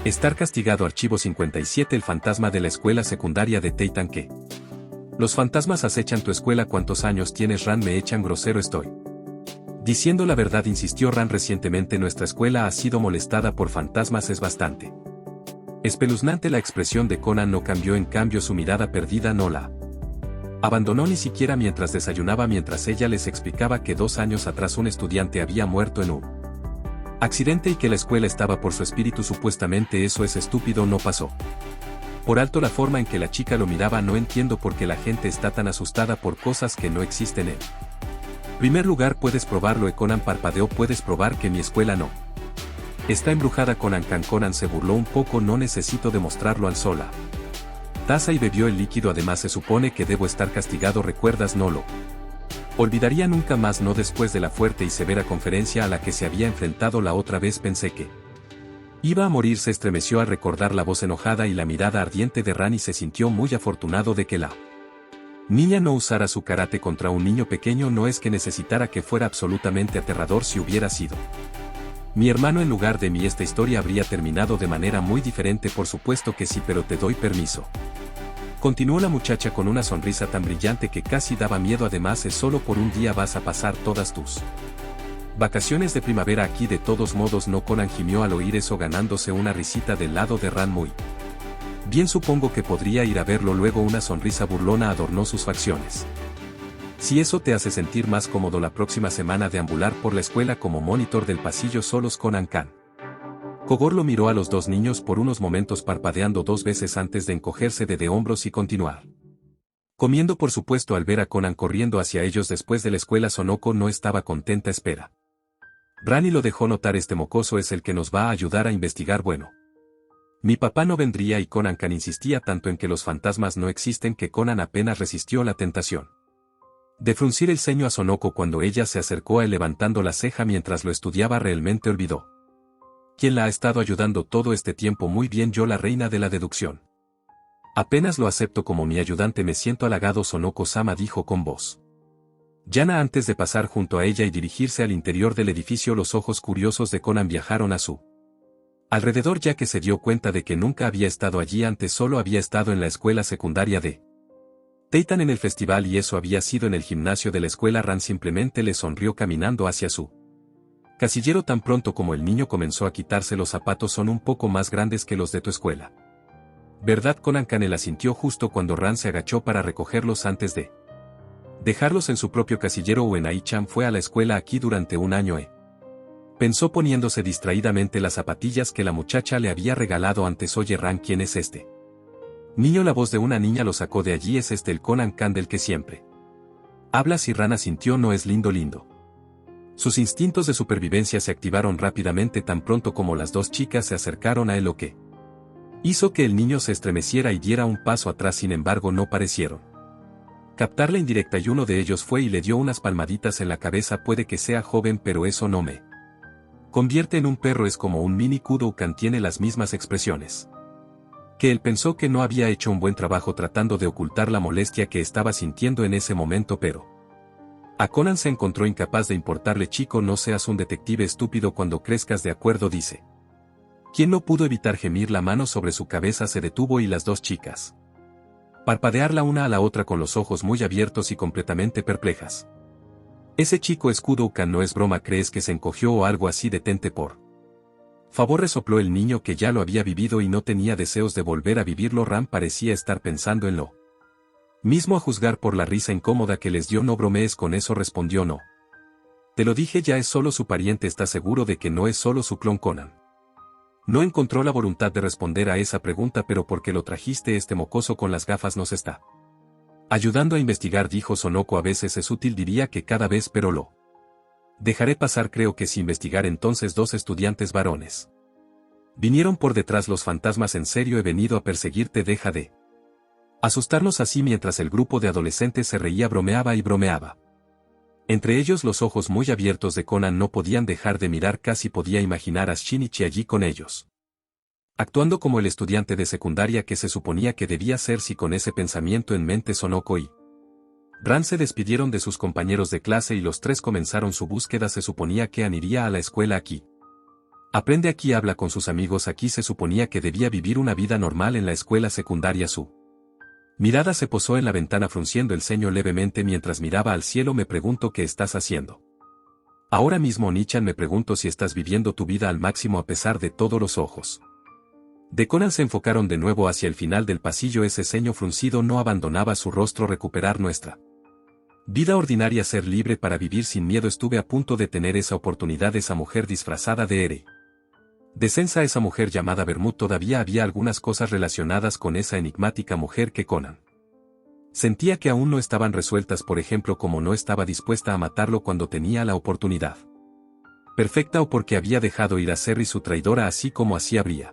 estar castigado. Archivo 57. El fantasma de la escuela secundaria de Titan. ¿Qué? Los fantasmas acechan tu escuela. ¿Cuántos años tienes, Ran? Me echan grosero. Estoy diciendo la verdad, insistió Ran. Recientemente nuestra escuela ha sido molestada por fantasmas. Es bastante espeluznante. La expresión de Conan no cambió. En cambio, su mirada perdida no la abandonó ni siquiera mientras desayunaba. Mientras ella les explicaba que 2 años atrás un estudiante había muerto en un accidente y que la escuela estaba por su espíritu. Supuestamente eso es estúpido. No pasó por alto la forma en que la chica lo miraba. No entiendo por qué la gente está tan asustada por cosas que no existen. En primer lugar, puedes probarlo. Conan parpadeó. Puedes probar que mi escuela no está embrujada. Conan se burló un poco. No necesito demostrarlo. Alzó la taza y bebió el líquido. Además, se supone que debo estar castigado. ¿Recuerdas? No lo olvidaría nunca más. No después de la fuerte y severa conferencia a la que se había enfrentado la otra vez. Pensé que iba a morir. Se estremeció al recordar la voz enojada y la mirada ardiente de Ran y se sintió muy afortunado de que la niña no usara su karate contra un niño pequeño. No es que necesitara que fuera absolutamente aterrador. Si hubiera sido mi hermano en lugar de mí, esta historia habría terminado de manera muy diferente. Por supuesto que sí, pero te doy permiso, continuó la muchacha con una sonrisa tan brillante que casi daba miedo. Además, es solo por un día. Vas a pasar todas tus vacaciones de primavera aquí. De todos modos no. Conan gimió al oír eso, ganándose una risita del lado de Ran. Muy bien, supongo que podría ir a verlo luego. Una sonrisa burlona adornó sus facciones. Si eso te hace sentir más cómodo, la próxima semana deambular por la escuela como monitor del pasillo solos. Conan Khan. Kogor lo miró a los dos niños por unos momentos, parpadeando 2 veces antes de encogerse de hombros y continuar comiendo. Por supuesto, al ver a Conan corriendo hacia ellos después de la escuela, Sonoko no estaba contenta. Espera. Rani lo dejó notar. Este mocoso es el que nos va a ayudar a investigar. Bueno, mi papá no vendría. Y Conan Khan insistía tanto en que los fantasmas no existen que Conan apenas resistió la tentación de fruncir el ceño a Sonoko cuando ella se acercó a él levantando la ceja mientras lo estudiaba. Realmente olvidó quién la ha estado ayudando todo este tiempo. Muy bien, yo, la reina de la deducción. Apenas lo acepto como mi ayudante. Me siento halagado. Sonoko-sama, dijo con voz llana antes de pasar junto a ella y dirigirse al interior del edificio. Los ojos curiosos de Conan viajaron a su alrededor, ya que se dio cuenta de que nunca había estado allí antes. Solo había estado en la escuela secundaria de Titan en el festival, y eso había sido en el gimnasio de la escuela. Ran simplemente le sonrió caminando hacia su casillero. Tan pronto como el niño comenzó a quitarse los zapatos. Son un poco más grandes que los de tu escuela, ¿verdad? Conan Khan asintió justo cuando Ran se agachó para recogerlos antes de dejarlos en su propio casillero. Uenai-chan fue a la escuela aquí durante un año, pensó poniéndose distraídamente las zapatillas que la muchacha le había regalado antes. Oye Ran, ¿quién es este niño? La voz de una niña lo sacó de allí. Es el Conan Khan del que siempre hablas. Y Ran asintió. No es lindo. Sus instintos de supervivencia se activaron rápidamente tan pronto como las dos chicas se acercaron a él, lo que hizo que el niño se estremeciera y diera un paso atrás. Sin embargo, no parecieron Captar la indirecta y uno de ellos fue y le dio unas palmaditas en la cabeza. Puede que sea joven pero eso no me convierte en un perro. Es como un mini Kudoukan, tiene las mismas expresiones. Que él pensó que no había hecho un buen trabajo tratando de ocultar la molestia que estaba sintiendo en ese momento, pero a Conan se encontró incapaz de importarle. Chico, no seas un detective estúpido, cuando crezcas, de acuerdo, dice. Quien no pudo evitar gemir. La mano sobre su cabeza se detuvo y las dos chicas parpadear la una a la otra con los ojos muy abiertos y completamente perplejas. Ese chico es Kudoukan, no es broma. ¿Crees que se encogió o algo así? Detente por favor, resopló el niño, que ya lo había vivido y no tenía deseos de volver a vivirlo. Ram parecía estar pensando en lo mismo, a juzgar por la risa incómoda que les dio. No bromees con eso, respondió. No. Te lo dije ya, es solo su pariente. ¿Estás seguro de que no es solo su clon? Conan no encontró la voluntad de responder a esa pregunta. Pero ¿por qué lo trajiste? Este mocoso con las gafas nos está ayudando a investigar, dijo Sonoko. A veces es útil, diría que cada vez, pero lo dejaré pasar. Creo que sí. Investigar. Entonces dos estudiantes varones vinieron por detrás. Los fantasmas. En serio, he venido a perseguirte. Deja de asustarnos así. Mientras el grupo de adolescentes se reía, bromeaba y bromeaba. Entre ellos los ojos muy abiertos de Conan no podían dejar de mirar. Casi podía imaginar a Shinichi allí con ellos, actuando como el estudiante de secundaria que se suponía que debía ser. Si con ese pensamiento en mente, Sonoko y Ran se despidieron de sus compañeros de clase y los tres comenzaron su búsqueda. Se suponía que Ann iría a la escuela aquí. Aprende aquí, habla con sus amigos aquí. Se suponía que debía vivir una vida normal en la escuela secundaria. Su mirada se posó en la ventana, frunciendo el ceño levemente mientras miraba al cielo. Me pregunto qué estás haciendo ahora mismo, Nichan. Me pregunto si estás viviendo tu vida al máximo a pesar de todo. Los ojos de Conan se enfocaron de nuevo hacia el final del pasillo. Ese ceño fruncido no abandonaba su rostro. Recuperar nuestra vida ordinaria, ser libre para vivir sin miedo. Estuve a punto de tener esa oportunidad. Esa mujer disfrazada de Ere de Sensa, esa mujer llamada Bermud. Todavía había algunas cosas relacionadas con esa enigmática mujer que Conan sentía que aún no estaban resueltas. Por ejemplo, como no estaba dispuesta a matarlo cuando tenía la oportunidad perfecta, o porque había dejado ir a Serry, su traidora, así como así habría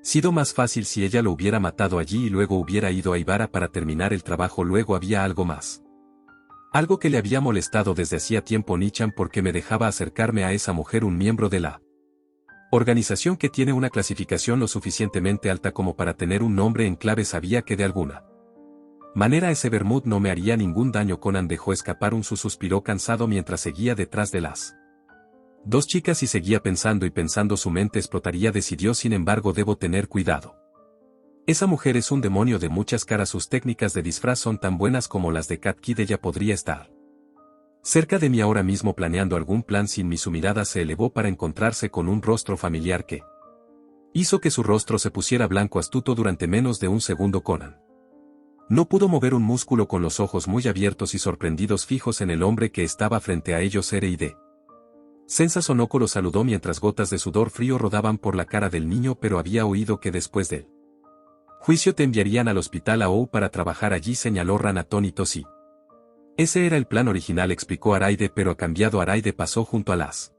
sido más fácil si ella lo hubiera matado allí y luego hubiera ido a Ibarra para terminar el trabajo. Luego había algo más. Algo que le había molestado desde hacía tiempo. Nichan, ¿por qué me dejaba acercarme a esa mujer? Un miembro de la organización que tiene una clasificación lo suficientemente alta como para tener un nombre en clave. Sabía que de alguna manera ese Bermud no me haría ningún daño. Conan dejó escapar un suspiro cansado mientras seguía detrás de las dos chicas y seguía pensando y pensando. Su mente explotaría. Decidió, sin embargo, debo tener cuidado. Esa mujer es un demonio de muchas caras. Sus técnicas de disfraz son tan buenas como las de Cat Kid. Ella podría estar cerca de mí ahora mismo planeando algún plan sin mí. Su mirada se elevó para encontrarse con un rostro familiar que hizo que su rostro se pusiera blanco astuto durante menos de un segundo. Conan no pudo mover un músculo, con los ojos muy abiertos y sorprendidos fijos en el hombre que estaba frente a ellos. Ere y de Sensa. Sonoko lo saludó mientras gotas de sudor frío rodaban por la cara del niño. Pero había oído que después del juicio te enviarían al hospital a OU para trabajar allí, señaló Ran atónito. Sí. Ese era el plan original, explicó Araide, pero ha cambiado. Araide pasó junto a las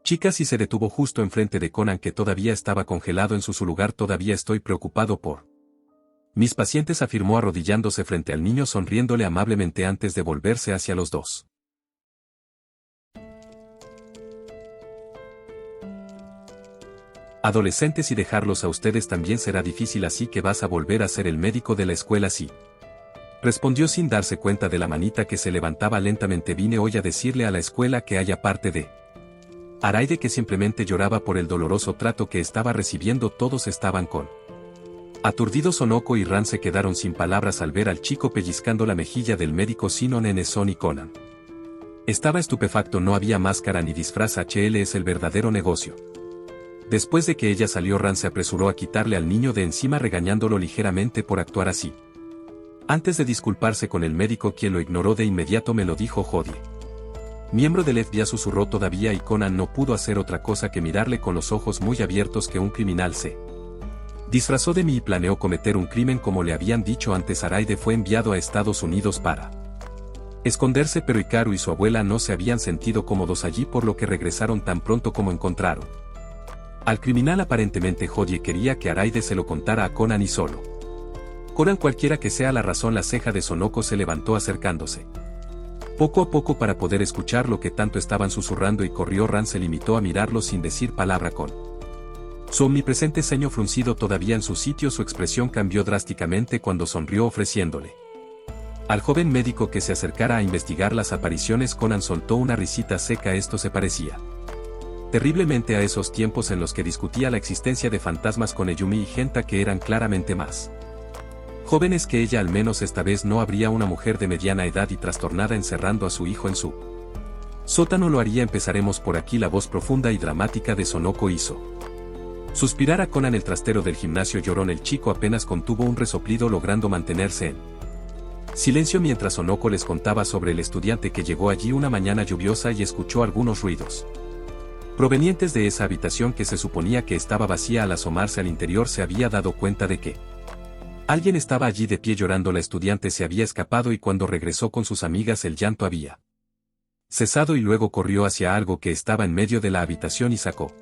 chicas y se detuvo justo enfrente de Conan, que todavía estaba congelado en su lugar. Todavía estoy preocupado por mis pacientes, afirmó arrodillándose frente al niño, sonriéndole amablemente antes de volverse hacia los dos adolescentes y dejarlos a ustedes también será difícil. Así que vas a volver a ser el médico de la escuela. Sí. Respondió sin darse cuenta de la manita que se levantaba lentamente. Vine hoy a decirle a la escuela que haya parte de Araide que simplemente lloraba por el doloroso trato que estaba recibiendo. Todos estaban con aturdidos. Sonoko y Ran se quedaron sin palabras al ver al chico pellizcando la mejilla del médico Sino Neneson y Conan estaba estupefacto. No había máscara ni disfraz. HL es el verdadero negocio. Después de que ella salió, Ran se apresuró a quitarle al niño de encima, regañándolo ligeramente por actuar así. Antes de disculparse con el médico, quien lo ignoró de inmediato. Me lo dijo Hodie. Miembro del FBI, susurró todavía, y Conan no pudo hacer otra cosa que mirarle con los ojos muy abiertos. Que un criminal se disfrazó de mí y planeó cometer un crimen como le habían dicho antes. Araide fue enviado a Estados Unidos para esconderse, pero Hikaru y su abuela no se habían sentido cómodos allí, por lo que regresaron tan pronto como encontraron al criminal. Aparentemente Hodie quería que Araide se lo contara a Conan y solo Conan, cualquiera que sea la razón, la ceja de Sonoko se levantó acercándose. Poco a poco para poder escuchar lo que tanto estaban susurrando, y corrió. Ran se limitó a mirarlo sin decir palabra. Con su omnipresente ceño fruncido todavía en su sitio, su expresión cambió drásticamente cuando sonrió ofreciéndole al joven médico que se acercara a investigar las apariciones. Conan soltó una risita seca. Esto se parecía terriblemente a esos tiempos en los que discutía la existencia de fantasmas con Eyumi y Genta, que eran claramente más jóvenes que ella. Al menos esta vez no habría una mujer de mediana edad y trastornada encerrando a su hijo en su sótano. Lo haría. Empezaremos por aquí. La voz profunda y dramática de Sonoko hizo suspirar a Conan. El trastero del gimnasio llorón. El chico apenas contuvo un resoplido, logrando mantenerse en silencio mientras Sonoko les contaba sobre el estudiante que llegó allí una mañana lluviosa y escuchó algunos ruidos provenientes de esa habitación que se suponía que estaba vacía. Al asomarse al interior se había dado cuenta de que alguien estaba allí de pie llorando. La estudiante se había escapado y cuando regresó con sus amigas el llanto había cesado, y luego corrió hacia algo que estaba en medio de la habitación y sacó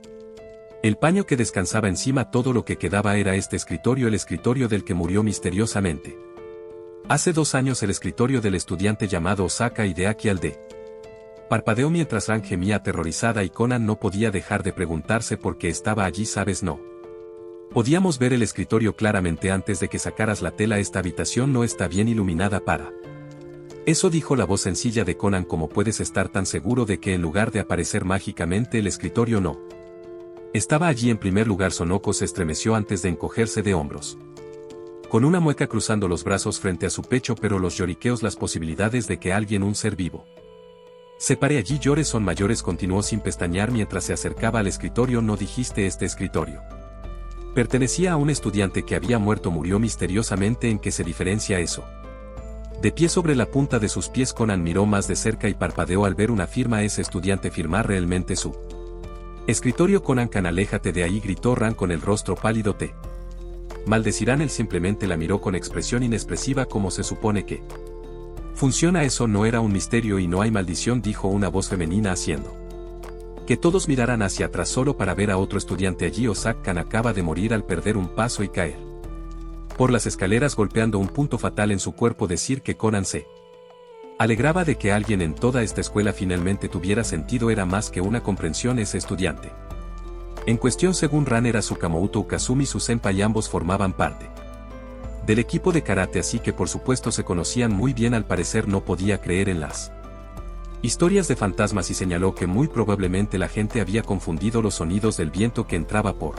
el paño que descansaba encima. Todo lo que quedaba era este escritorio, el escritorio del que murió misteriosamente hace 2 años, el escritorio del estudiante llamado Osaka Hideaki Alde. Parpadeó mientras Ran gemía aterrorizada y Conan no podía dejar de preguntarse por qué estaba allí. ¿Sabes? No podíamos ver el escritorio claramente antes de que sacaras la tela. Esta habitación no está bien iluminada para eso, dijo la voz sencilla de Conan. ¿Cómo puedes estar tan seguro de que en lugar de aparecer mágicamente el escritorio no estaba allí? En primer lugar, Sonoko se estremeció antes de encogerse de hombros, con una mueca cruzando los brazos frente a su pecho. Pero los lloriqueos, las posibilidades de que alguien, un ser vivo, se pare allí, llores son mayores. Continuó sin pestañear mientras se acercaba al escritorio. ¿No dijiste este escritorio pertenecía a un estudiante que había muerto? Murió misteriosamente. ¿En qué se diferencia eso? De pie sobre la punta de sus pies, Conan miró más de cerca y parpadeó al ver una firma. ¿Ese estudiante firmar realmente su escritorio? Conan-can, aléjate de ahí, gritó Ran con el rostro pálido. Te maldecirán. Él simplemente la miró con expresión inexpresiva. ¿Cómo se supone que funciona eso? No era un misterio y no hay maldición, dijo una voz femenina, haciendo que todos miraran hacia atrás solo para ver a otro estudiante allí. Osaka-kan acaba de morir al perder un paso y caer por las escaleras golpeando un punto fatal en su cuerpo. Decir que Conan se alegraba de que alguien en toda esta escuela finalmente tuviera sentido era más que una comprensión. Ese estudiante en cuestión, según Ran, era Tsukamoto Ukazumi, su senpai. Ambos formaban parte del equipo de karate, así que por supuesto se conocían muy bien. Al parecer no podía creer en las historias de fantasmas y señaló que muy probablemente la gente había confundido los sonidos del viento que entraba por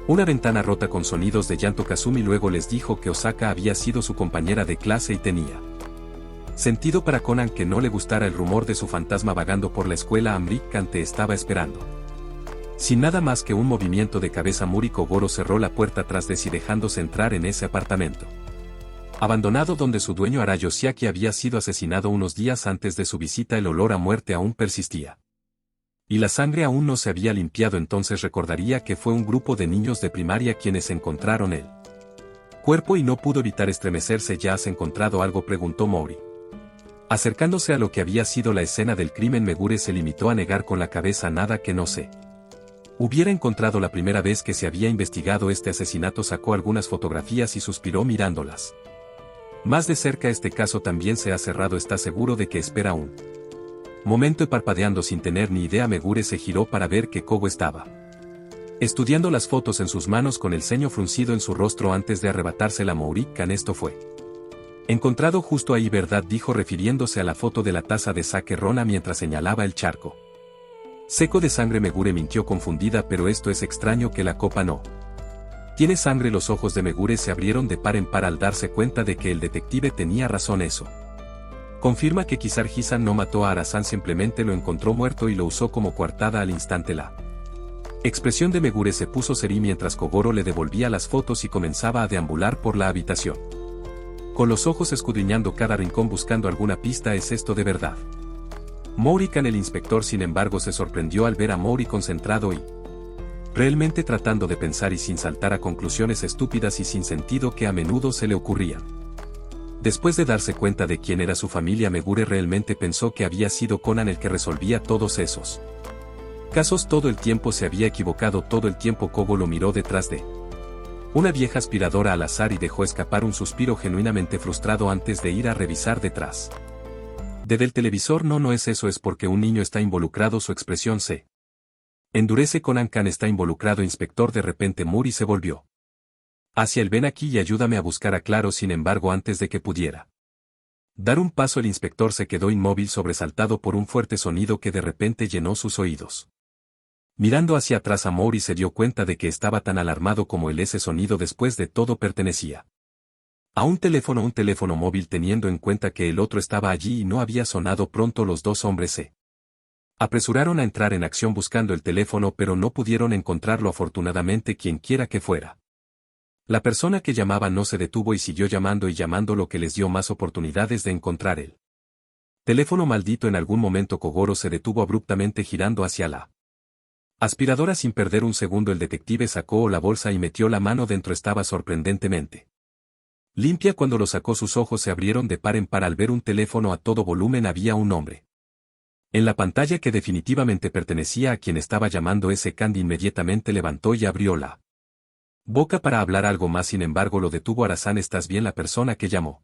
una ventana rota con sonidos de llanto. Kazumi luego les dijo que Osaka había sido su compañera de clase y tenía sentido para Conan que no le gustara el rumor de su fantasma vagando por la escuela. Amrik-kan te estaba esperando. Sin nada más que un movimiento de cabeza, Muriko Goro cerró la puerta tras de sí, dejándose entrar en ese apartamento abandonado donde su dueño Ara Yoshiaki había sido asesinado unos días antes de su visita. El olor a muerte aún persistía y la sangre aún no se había limpiado. Entonces recordaría que fue un grupo de niños de primaria quienes encontraron el cuerpo y no pudo evitar estremecerse. ¿Ya has encontrado algo?, preguntó Mori, acercándose a lo que había sido la escena del crimen. Megure se limitó a negar con la cabeza. Nada que no se hubiera encontrado la primera vez que se había investigado este asesinato. Sacó algunas fotografías y suspiró mirándolas más de cerca. Este caso también se ha cerrado. ¿Estás seguro de que? Espera un momento. Y parpadeando sin tener ni idea, Megure se giró para ver que Kogo estaba estudiando las fotos en sus manos con el ceño fruncido en su rostro antes de arrebatársela a Mori-kan. Esto fue encontrado justo ahí, ¿verdad?, dijo refiriéndose a la foto de la taza de sake Rona mientras señalaba el charco seco de sangre. Megure mintió confundida. Pero esto es extraño, que la copa no tiene sangre. Los ojos de Megure se abrieron de par en par al darse cuenta de que el detective tenía razón. Eso confirma que Kisar-Hisan no mató a Arasan, simplemente lo encontró muerto y lo usó como coartada. Al instante la expresión de Megure se puso seria mientras Kogoro le devolvía las fotos y comenzaba a deambular por la habitación, con los ojos escudriñando cada rincón buscando alguna pista. ¿Es esto de verdad? Mori-kan. El inspector, sin embargo, se sorprendió al ver a Mori concentrado y realmente tratando de pensar y sin saltar a conclusiones estúpidas y sin sentido que a menudo se le ocurrían. Después de darse cuenta de quién era su familia, Megure realmente pensó que había sido Conan el que resolvía todos esos casos. Todo el tiempo se había equivocado. Todo el tiempo. Kogo lo miró detrás de Una vieja aspiradora al azar y dejó escapar un suspiro genuinamente frustrado antes de ir a revisar detrás. Del televisor no es eso, es porque un niño está involucrado, su expresión se endurece. Conan Khan está involucrado. Inspector. De repente Muri se volvió hacia él. Ven aquí y ayúdame a buscar a Claro. Sin embargo, antes de que pudiera dar un paso, el inspector se quedó inmóvil, sobresaltado por un fuerte sonido que de repente llenó sus oídos. Mirando hacia atrás, a Mori se dio cuenta de que estaba tan alarmado como él. Ese sonido, después de todo, pertenecía a un teléfono móvil, teniendo en cuenta que el otro estaba allí y no había sonado. Pronto los dos hombres se apresuraron a entrar en acción buscando el teléfono, pero no pudieron encontrarlo. Afortunadamente, quienquiera que fuera, la persona que llamaba no se detuvo y siguió llamando y llamando, lo que les dio más oportunidades de encontrar el teléfono maldito. En algún momento Kogoro se detuvo abruptamente, girando hacia la aspiradora. Sin perder un segundo, el detective sacó la bolsa y metió la mano dentro. Estaba sorprendentemente limpia. Cuando lo sacó, sus ojos se abrieron de par en par al ver un teléfono a todo volumen. Había un nombre en la pantalla que definitivamente pertenecía a quien estaba llamando. Ese Candy inmediatamente levantó y abrió la boca para hablar algo más, sin embargo lo detuvo. Arazán, ¿estás bien? La persona que llamó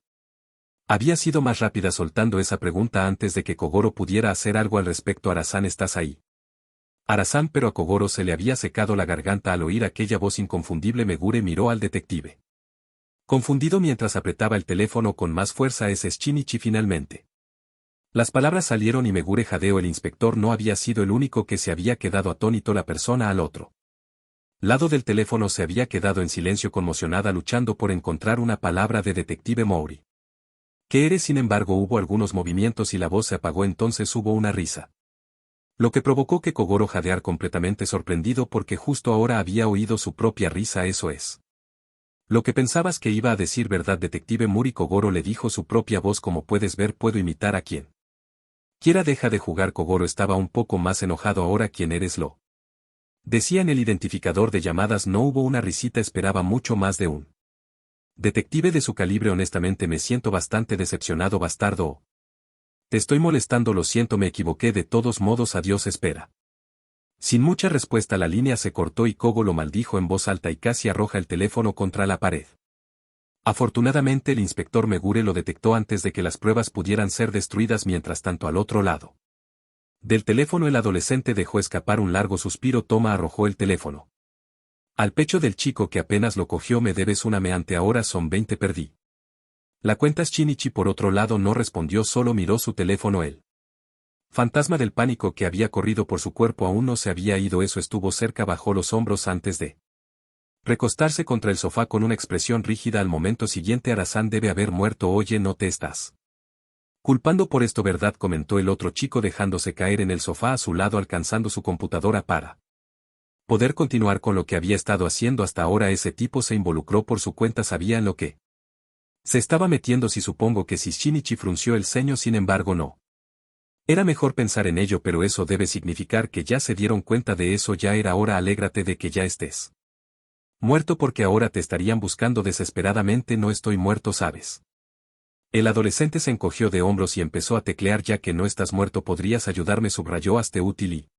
había sido más rápida soltando esa pregunta antes de que Kogoro pudiera hacer algo al respecto. Arazán, ¿estás ahí? Arazán. Pero a Kogoro se le había secado la garganta al oír aquella voz inconfundible. Megure miró al detective confundido mientras apretaba el teléfono con más fuerza. Ese es Shinichi. Finalmente las palabras salieron y Megure jadeó. El inspector no había sido el único que se había quedado atónito. La persona al otro lado del teléfono se había quedado en silencio, conmocionada, luchando por encontrar una palabra de detective Mori. ¿Qué eres? Sin embargo, hubo algunos movimientos y la voz se apagó. Entonces hubo una risa, lo que provocó que Kogoro jadear, completamente sorprendido porque justo ahora había oído su propia risa. Eso es lo que pensabas que iba a decir, ¿verdad, detective Muri? Kogoro le dijo su propia voz. Como puedes ver, puedo imitar a quien quiera. Deja de jugar. Kogoro estaba un poco más enojado ahora. ¿Quién eres? Lo decía en el identificador de llamadas. No hubo una risita, esperaba mucho más de un detective de su calibre. Honestamente me siento bastante decepcionado, bastardo. Te estoy molestando. Lo siento, me equivoqué. De todos modos, adiós. Espera. Sin mucha respuesta, la línea se cortó y Kogo lo maldijo en voz alta y casi arroja el teléfono contra la pared. Afortunadamente, el inspector Megure lo detectó antes de que las pruebas pudieran ser destruidas. Mientras tanto, al otro lado del teléfono, el adolescente dejó escapar un largo suspiro. Toma, arrojó el teléfono al pecho del chico, que apenas lo cogió. Me debes una meante, ahora son 20. Perdí la cuenta. Shinichi, por otro lado, no respondió, solo miró su teléfono. El fantasma del pánico que había corrido por su cuerpo aún no se había ido. Eso estuvo cerca. Bajó los hombros antes de recostarse contra el sofá con una expresión rígida. Al momento siguiente, Arazán debe haber muerto. Oye, no te estás culpando por esto, ¿verdad?, comentó el otro chico, dejándose caer en el sofá a su lado, alcanzando su computadora para poder continuar con lo que había estado haciendo hasta ahora. Ese tipo se involucró por su cuenta, sabía en lo que se estaba metiendo. Sí, supongo que sí. Shinichi frunció el ceño. Sin embargo, no era mejor pensar en ello, pero eso debe significar que ya se dieron cuenta de eso. Ya era hora. Alégrate de que ya estés muerto, porque ahora te estarían buscando desesperadamente. No estoy muerto, ¿sabes? El adolescente se encogió de hombros y empezó a teclear. Ya que no estás muerto, podrías ayudarme, subrayó. Hazte útil y